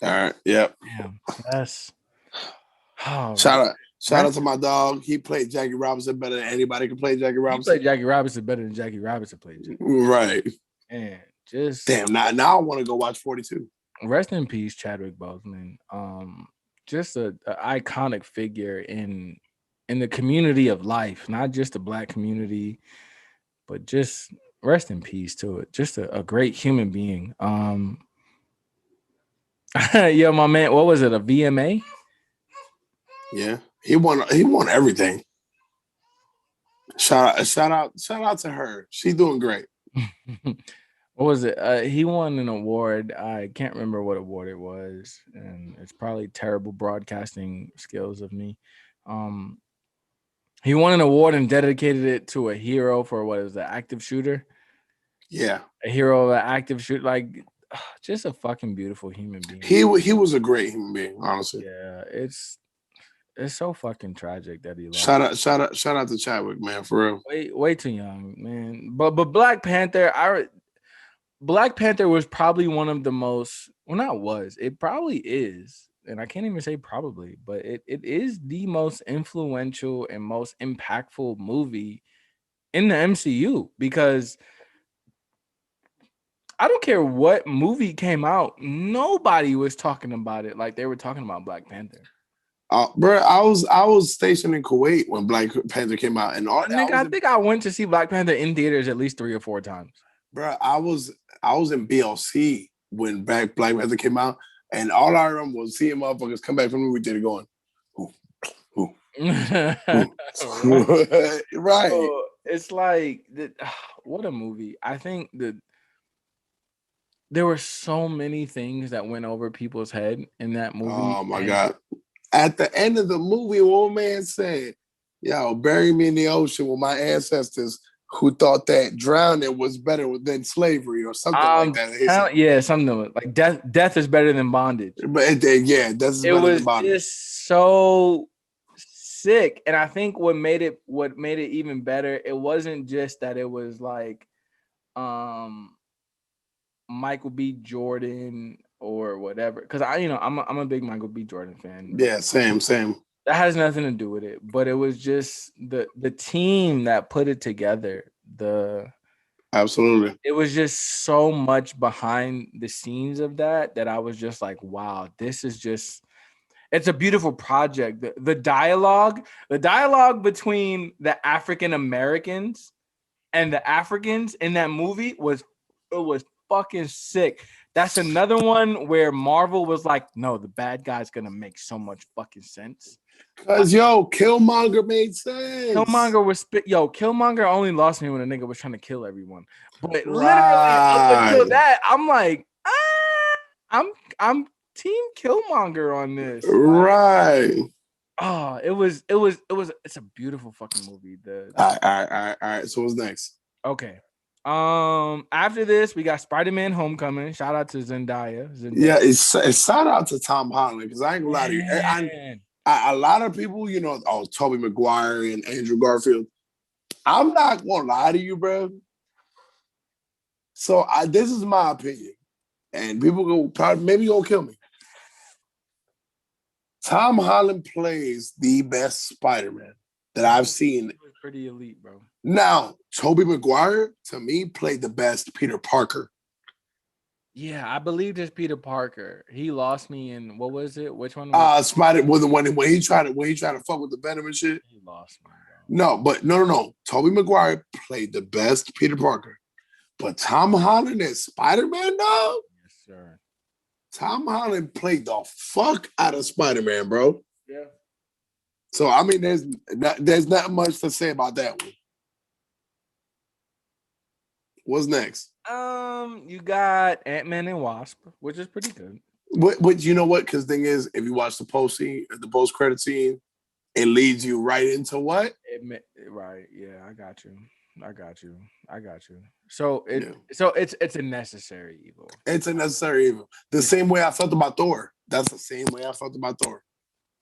All right. Yep.
Damn. That's... oh,
shout out to my dog. He played Jackie Robinson better than anybody can play Jackie Robinson.
He played Jackie Robinson better than Jackie Robinson played Jackie.
Right.
And just...
damn, now I want to go watch 42.
Rest in peace, Chadwick Boseman. Just an iconic figure in in the community of life, not just the Black community, but just rest in peace to it. Just a great human being. Yeah, my man, what was it? A VMA?
Yeah, he won everything. Shout out to her. She's doing great.
What was it? He won an award. I can't remember what award it was, and it's probably terrible broadcasting skills of me. Um, he won an award and dedicated it to a hero for what is the active shooter?
Yeah,
A hero of an active shooter, like just a fucking beautiful human being.
he was a great human being, honestly.
Yeah, it's so fucking tragic that he lost.
Shout out to Chadwick, man, for real.
Way too young, man. But Black Panther, Black Panther was probably one of the most, well, not was, it probably is, and I can't even say probably, but it is the most influential and most impactful movie in the MCU, because I don't care what movie came out, nobody was talking about it like they were talking about Black Panther.
Bro, I was stationed in Kuwait when Black Panther came out, and all
I think I went to see Black Panther in theaters at least 3 or 4 times.
Bro, I was in BLC when Black Panther came out, and all I remember was seeing motherfuckers come back from the movie theater going, ooh. Right.
So it's like, what a movie. I think that there were so many things that went over people's head in that movie.
Oh my God. At the end of the movie, old man said, yo, bury me in the ocean with my ancestors who thought that drowning was better than slavery or something like that.
Yeah, something like death is better than bondage.
But yeah, death is better than bondage.
It was just so sick. And I think what made it even better, it wasn't just that it was like Michael B. Jordan or whatever, because I'm a big Michael B. Jordan fan.
Yeah, same.
That has nothing to do with it, but it was just the team that put it together.
Absolutely,
it was just so much behind the scenes of that I was just like, wow, this is just, it's a beautiful project. The dialogue between the African Americans and the Africans in that movie was fucking sick. That's another one where Marvel was like, no, the bad guy's gonna make so much fucking sense.
Cause Killmonger made sense.
Killmonger only lost me when a nigga was trying to kill everyone. But literally up until that, I'm like, I'm team Killmonger on this.
Right.
It's a beautiful fucking movie.
All right. So what's next?
Okay. After this, we got Spiderman Homecoming. Shout out to Zendaya.
Yeah, it's shout out to Tom Holland, because I ain't gonna lie to you. A lot of people, Tobey Maguire and Andrew Garfield. I'm not gonna lie to you, bro. So this is my opinion, and people maybe gonna kill me. Tom Holland plays the best Spider-Man that I've seen.
Pretty elite, bro.
Now, Tobey Maguire, to me, played the best Peter Parker.
Yeah, I believe it's Peter Parker. He lost me in, what was it? Which one?
Spider was the one when he tried to fuck with the Venom and shit.
He lost me,
bro. No. Tobey Maguire played the best Peter Parker. But Tom Holland as Spider-Man, dog?
Yes, sir.
Tom Holland played the fuck out of Spider-Man, bro.
Yeah.
So I mean, there's not much to say about that one. What's next?
You got Ant-Man and Wasp, which is pretty good.
But you know what? Because thing is, if you watch the post-credit scene, it leads you right into what?
Right. Yeah, I got you. So it's a necessary evil.
It's a necessary evil. The same way I felt about Thor. That's the same way I felt about Thor.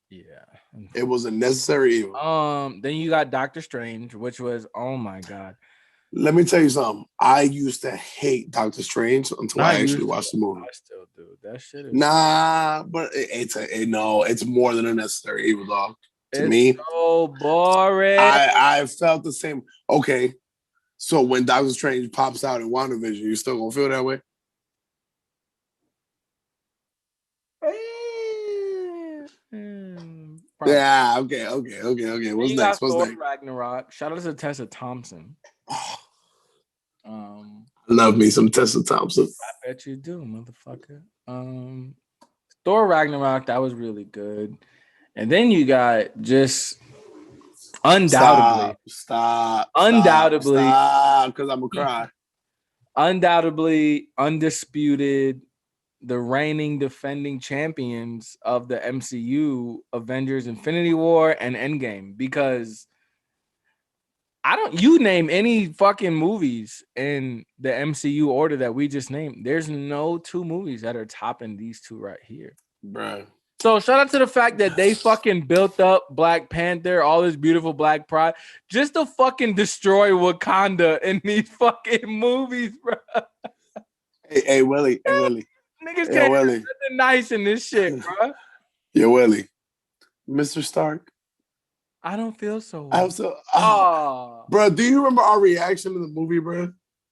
Yeah.
It was a necessary evil.
Then you got Doctor Strange, which was, oh my God.
Let me tell you something. I used to hate Doctor Strange until I actually watched the movie.
I still do. That shit is
but it's more than a necessary evil, dog. To me,
so boring.
I felt the same. Okay, so when Doctor Strange pops out in WandaVision, you still gonna feel that way?
promise.
Yeah, okay. What's
You
next?
got
What's
Thor
next?
Ragnarok. Shout out to Tessa Thompson.
Oh,
Um,
I love me some Tessa Thompson.
I bet you do, motherfucker. Thor Ragnarok, that was really good. And then you got just undoubtedly,
Stop,
undoubtedly,
because I'm gonna cry.
undoubtedly undisputed, the reigning defending champions of the MCU, Avengers Infinity War and Endgame, because you name any fucking movies in the MCU order that we just named, there's no two movies that are topping these two right here.
Bro.
So shout out to the fact that they fucking built up Black Panther, all this beautiful Black pride, just to fucking destroy Wakanda in these fucking movies, bro.
Hey, Willie.
Niggas
Yo,
can't do
Willie.
nothing nice in this shit, bro.
Yo, Willie. Mr. Stark.
I don't feel so.
I was so.
Oh,
Bro, do you remember our reaction to the movie, bro?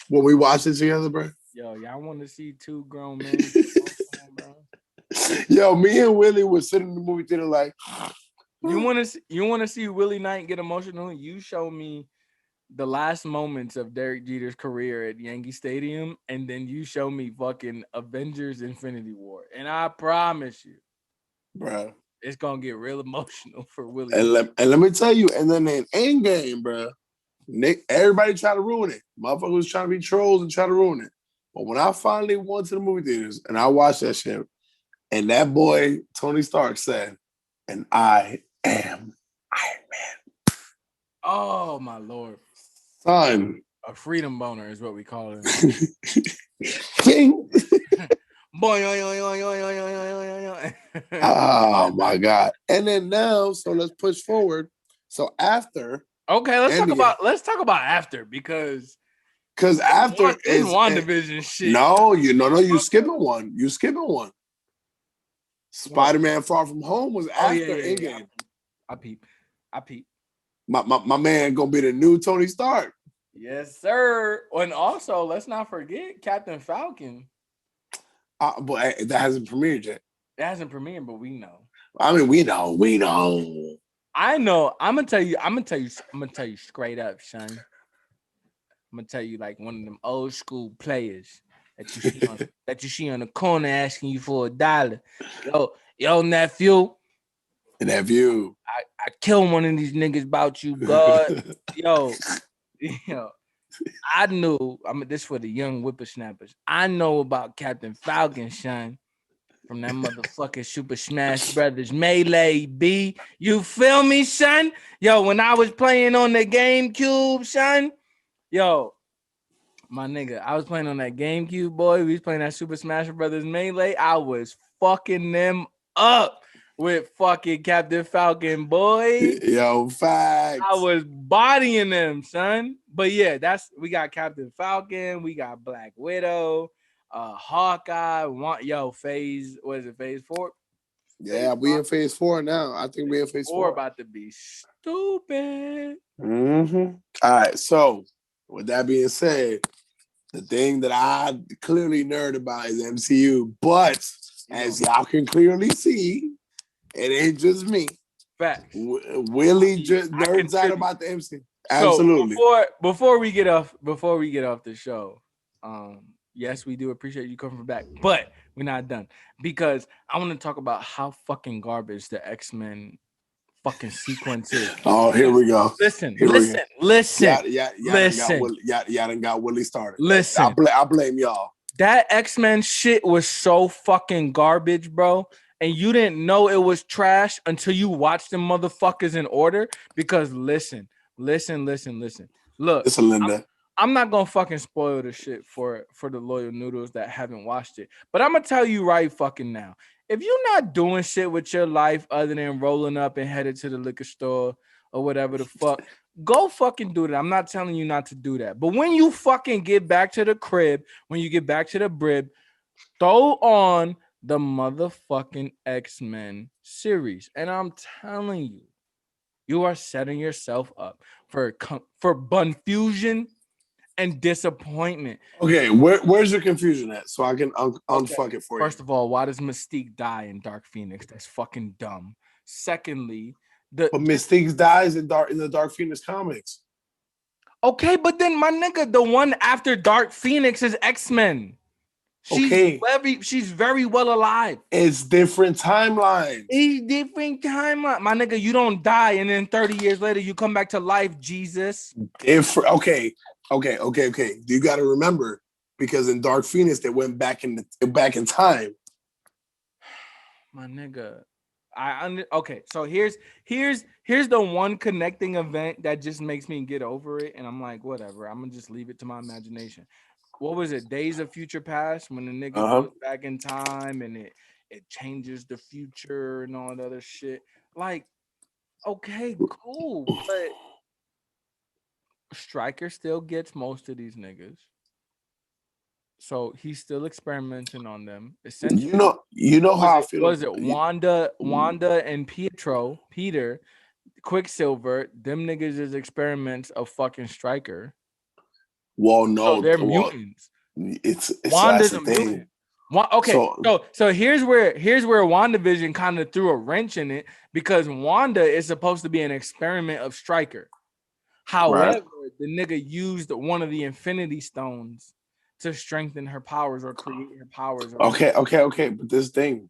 When we watched it together, bro?
yo, y'all want to see two grown men, bro?
Yo, me and Willie were sitting in the movie theater like.
You want to see Willie Knight get emotional? You show me the last moments of Derek Jeter's career at Yankee Stadium, and then you show me fucking Avengers Infinity War, and I promise you,
bro,
it's gonna get real emotional for Willie.
And let me tell you, and then in Endgame, bro, everybody tried to ruin it. Motherfuckers was trying to be trolls and try to ruin it. But when I finally went to the movie theaters and I watched that shit, and that boy Tony Stark said, "And I am Iron Man."
Oh my lord,
son,
a freedom boner is what we call it.
King.
Boy,
oh my god! And then now, so let's push forward. So after,
okay, let's talk about after because
after
is WandaVision shit.
No, you skipping one. You skipping one. Spider-Man Far From Home was after Endgame.
I peep.
My man gonna be the new Tony Stark.
Yes, sir. And also, let's not forget Captain Falcon.
But that hasn't premiered yet.
It hasn't premiered, but we know.
I mean, we know.
I know. I'm gonna tell you straight up, son. I'm gonna tell you like one of them old school players that you see on the corner asking you for $1. Yo, nephew.
Nephew.
I killed one of these niggas about you, God. yo. I knew. This for the young whippersnappers. I know about Captain Falcon, son, from that motherfucking Super Smash Brothers Melee, B. You feel me, son? Yo, when I was playing on the GameCube, son, yo, my nigga, I was playing on that GameCube, boy. We was playing that Super Smash Brothers Melee. I was fucking them up with fucking Captain Falcon, boy.
Yo, facts.
I was bodying them, son. But yeah, we got Captain Falcon, we got Black Widow, Hawkeye. Phase 4?
Yeah, we in phase 4 now. I think we in phase 4.
About to be stupid.
Mm-hmm. All right, so with that being said, the thing that I clearly nerd about is MCU, but as y'all can clearly see, it ain't just me.
Facts.
Willie just nerds out about the MCU. Absolutely.
So before we get off the show, yes, we do appreciate you coming back, but we're not done because I want to talk about how fucking garbage the X-Men fucking sequence is.
Oh, here we go.
Listen.
Y'all
Listen.
done got Willie started.
Listen.
I blame y'all.
That X-Men shit was so fucking garbage, bro. And you didn't know it was trash until you watched them motherfuckers in order. Because listen. Look,
Listen, Linda.
I'm not gonna fucking spoil the shit for the loyal noodles that haven't watched it. But I'm gonna tell you right fucking now. If you're not doing shit with your life other than rolling up and headed to the liquor store or whatever the fuck, go fucking do that. I'm not telling you not to do that. But when you fucking get back to the crib, when you get back to the brib, throw on the motherfucking X-Men series. And I'm telling you, you are setting yourself up for confusion and disappointment.
Okay, where's your confusion at? So I can unfuck it for you.
First of all, why does Mystique die in Dark Phoenix? That's fucking dumb. Secondly,
But Mystique dies in the Dark Phoenix comics.
Okay, but then my nigga, the one after Dark Phoenix is X-Men. She's very well alive.
It's different timelines.
My nigga, you don't die, and then 30 years later you come back to life, Jesus.
Okay. You got to remember, because in Dark Phoenix they went back in time.
My nigga, okay. So here's the one connecting event that just makes me get over it, and I'm like, whatever. I'm gonna just leave it to my imagination. What was it? Days of Future Past, when the nigga goes back in time and it changes the future and all that other shit. Like, okay, cool, but Stryker still gets most of these niggas. So he's still experimenting on them. Essentially,
you know how I feel.
Was it Wanda and Peter, Quicksilver? Them niggas is experiments of fucking Stryker.
Well, no,
they're mutants.
It's
Wanda's a mutant. Okay, so here's where WandaVision kind of threw a wrench in it, because Wanda is supposed to be an experiment of Stryker. However, the nigga used one of the Infinity Stones to strengthen her powers or create her powers.
Okay. But this thing,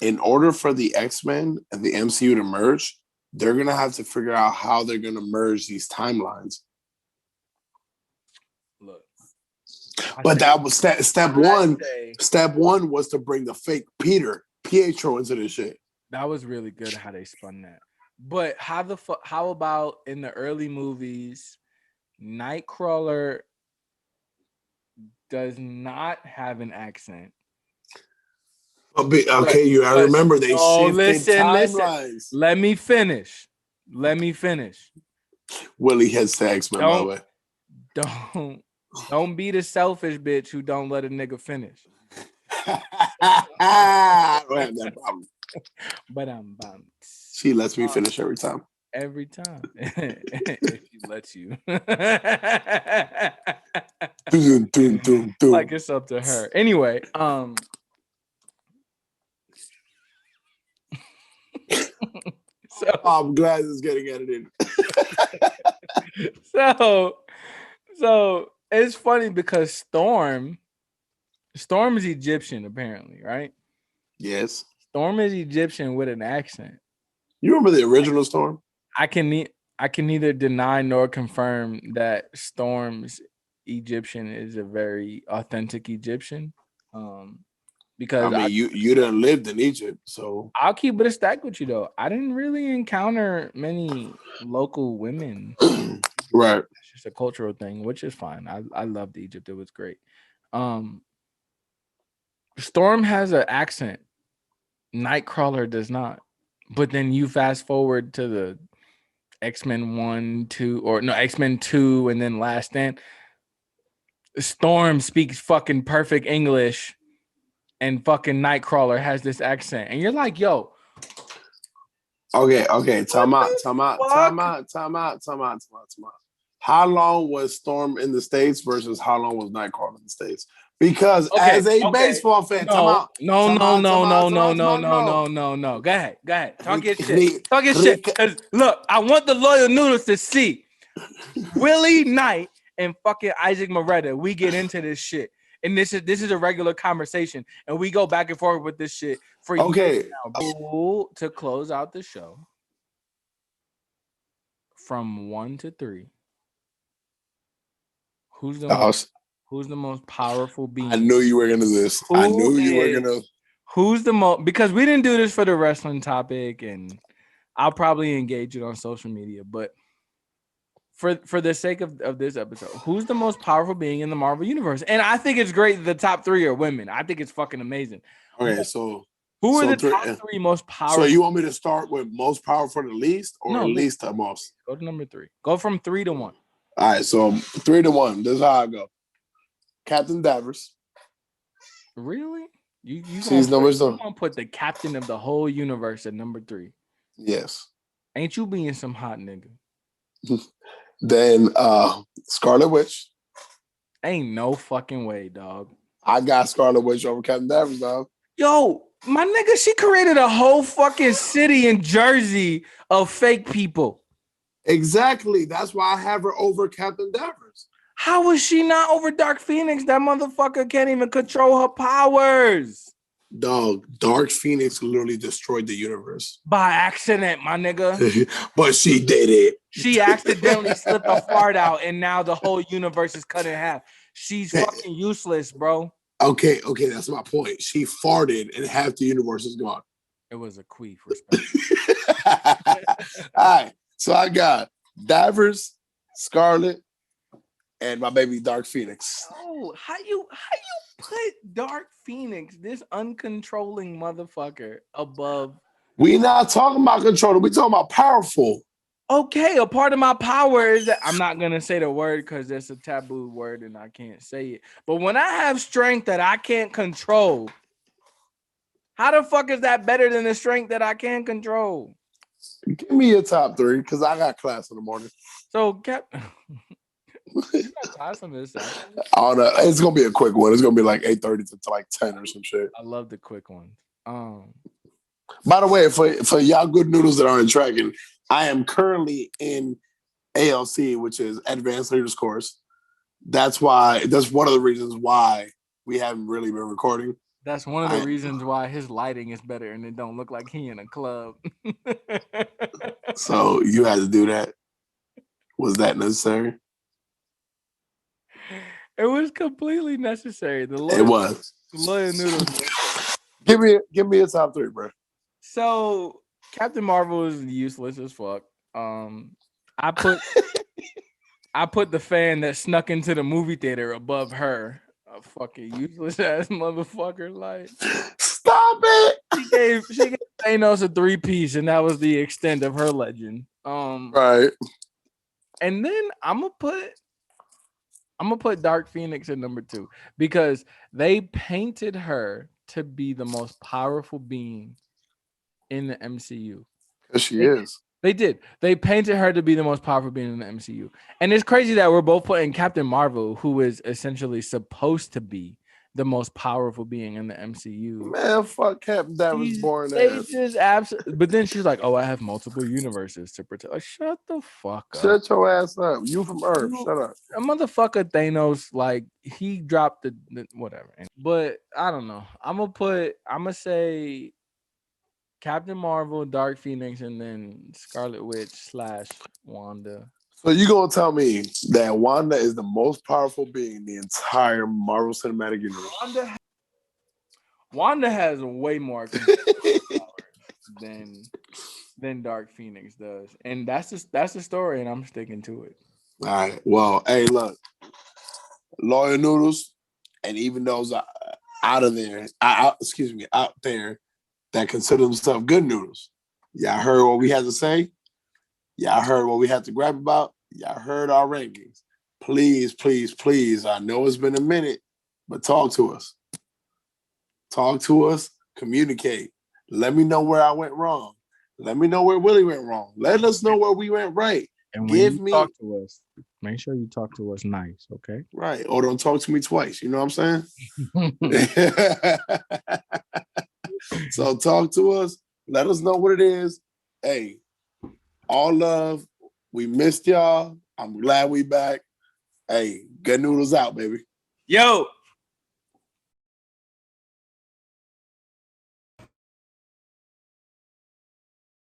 in order for the X-Men and the MCU to merge, they're gonna have to figure out how they're gonna merge these timelines.
Look,
but that was step one. Step one was to bring the fake Pietro into this shit.
That was really good how they spun that. But how about in the early movies, Nightcrawler does not have an accent.
Okay, I remember they shifted timelines.
Let me finish.
Willie heads to X-Men, by the way.
Don't be the selfish bitch who don't let a nigga finish.
I don't have that problem.
But
she lets me finish every time.
Every time. If she lets you. Like it's up to her. Anyway,
so I'm glad it's getting edited.
So it's funny because Storm is Egyptian, apparently, right?
Yes.
Storm is Egyptian with an accent.
You remember the original Storm?
I can neither deny nor confirm that Storm's Egyptian is a very authentic Egyptian. Because
you done lived in Egypt, so
I'll keep it a stack with you though. I didn't really encounter many local women.
Right.
It's just a cultural thing, which is fine. I loved Egypt. It was great. Storm has an accent. Nightcrawler does not. But then you fast forward to the X-Men 1, 2, or no, X-Men 2, and then Last Stand. Storm speaks fucking perfect English, and fucking Nightcrawler has this accent. And you're like, yo.
Okay. Time out. How long was Storm in the States versus how long was Nightcrawler in the States? Because as a baseball fan,
no. Go ahead. Talk your shit. Because look, I want the loyal noodles to see Willie Knight and fucking Isaac Moretta. We get into this shit. And this is a regular conversation. And we go back and forth with this shit for years now. To close out the show, from 1 to 3. Who's the most powerful being?
I knew you were gonna do this.
Who's the most? Because we didn't do this for the wrestling topic, and I'll probably engage it on social media. But for the sake of this episode, who's the most powerful being in the Marvel universe? And I think it's great that the top 3 are women. I think it's fucking amazing.
Okay, so
who are the top 3 most powerful?
So you want me to start with most powerful to least, or least to most?
Go to number 3. Go from 3 to 1.
All right, so 3 to 1. This is how I go. Captain Danvers.
Really? You gonna put the captain of the whole universe at number 3?
Yes.
Ain't you being some hot nigga?
Then Scarlet Witch.
Ain't no fucking way, dog.
I got Scarlet Witch over Captain Danvers, dog.
Yo, my nigga, she created a whole fucking city in Jersey of fake people.
Exactly. That's why I have her over Captain Danvers.
How is she not over Dark Phoenix? That motherfucker can't even control her powers.
Dog, Dark Phoenix literally destroyed the universe.
By accident, my nigga.
But she did it.
She accidentally slipped a fart out, and now the whole universe is cut in half. She's fucking useless, bro.
Okay, that's my point. She farted and half the universe is gone.
It was a queef, respect.
All right, so I got Danvers, Scarlet, and my baby Dark Phoenix.
Oh, how you put Dark Phoenix, this uncontrolling motherfucker, above?
We not talking about controller. We talking about powerful.
Okay, a part of my power is that I'm not gonna say the word because it's a taboo word and I can't say it. But when I have strength that I can't control, how the fuck is that better than the strength that I can control?
Give me your top three because I got class in the morning.
So, class on this.
I don't know. It's gonna be a quick one. It's gonna be like 8:30 to like 10 or some shit.
I love the quick ones.
By the way, for y'all good noodles that aren't tracking, I am currently in ALC, which is Advanced Leaders Course. That's one of the reasons why we haven't really been recording.
That's one of the reasons why his lighting is better and it don't look like he in a club.
So you had to do that. Was that necessary?
It was completely necessary.
It was.
Loyal noodles.
Give me a top three, bro.
So Captain Marvel is useless as fuck. I put the fan that snuck into the movie theater above her. A fucking useless ass motherfucker. Like,
stop it.
She gave Thanos a 3-piece, and that was the extent of her legend.
Right.
And then I'm gonna put Dark Phoenix at number 2 because they painted her to be the most powerful being in the MCU.
Because she is.
They did. They painted her to be the most powerful being in the MCU. And it's crazy that we're both putting Captain Marvel, who is essentially supposed to be the most powerful being in the MCU.
Man, fuck Captain Danvers born
ass. But then she's like, oh, I have multiple universes to protect. Like, shut the fuck up.
Shut your ass up. You from Earth. Shut up.
A motherfucker Thanos, like, he dropped the whatever. But I don't know. I'm gonna say Captain Marvel, Dark Phoenix, and then Scarlet Witch / Wanda.
So you gonna tell me that Wanda is the most powerful being in the entire Marvel Cinematic Universe?
Wanda has way more powers than Dark Phoenix does, and that's the story, and I'm sticking to it.
All right. Well, hey, look, Loyal Noodles, and even those out there that consider themselves Good Noodles. Y'all heard what we had to say? Y'all heard what we had to grab about? Y'all heard our rankings. Please, please, please. I know it's been a minute, but talk to us. Talk to us. Communicate. Let me know where I went wrong. Let me know where Willie went wrong. Let us know where we went right.
And when you talk to us, make sure you talk to us nice, okay?
Right. Or don't talk to me twice. You know what I'm saying? So talk to us. Let us know what it is. Hey, all love. We missed y'all. I'm glad we back. Hey, Good Noodles out, baby.
Yo.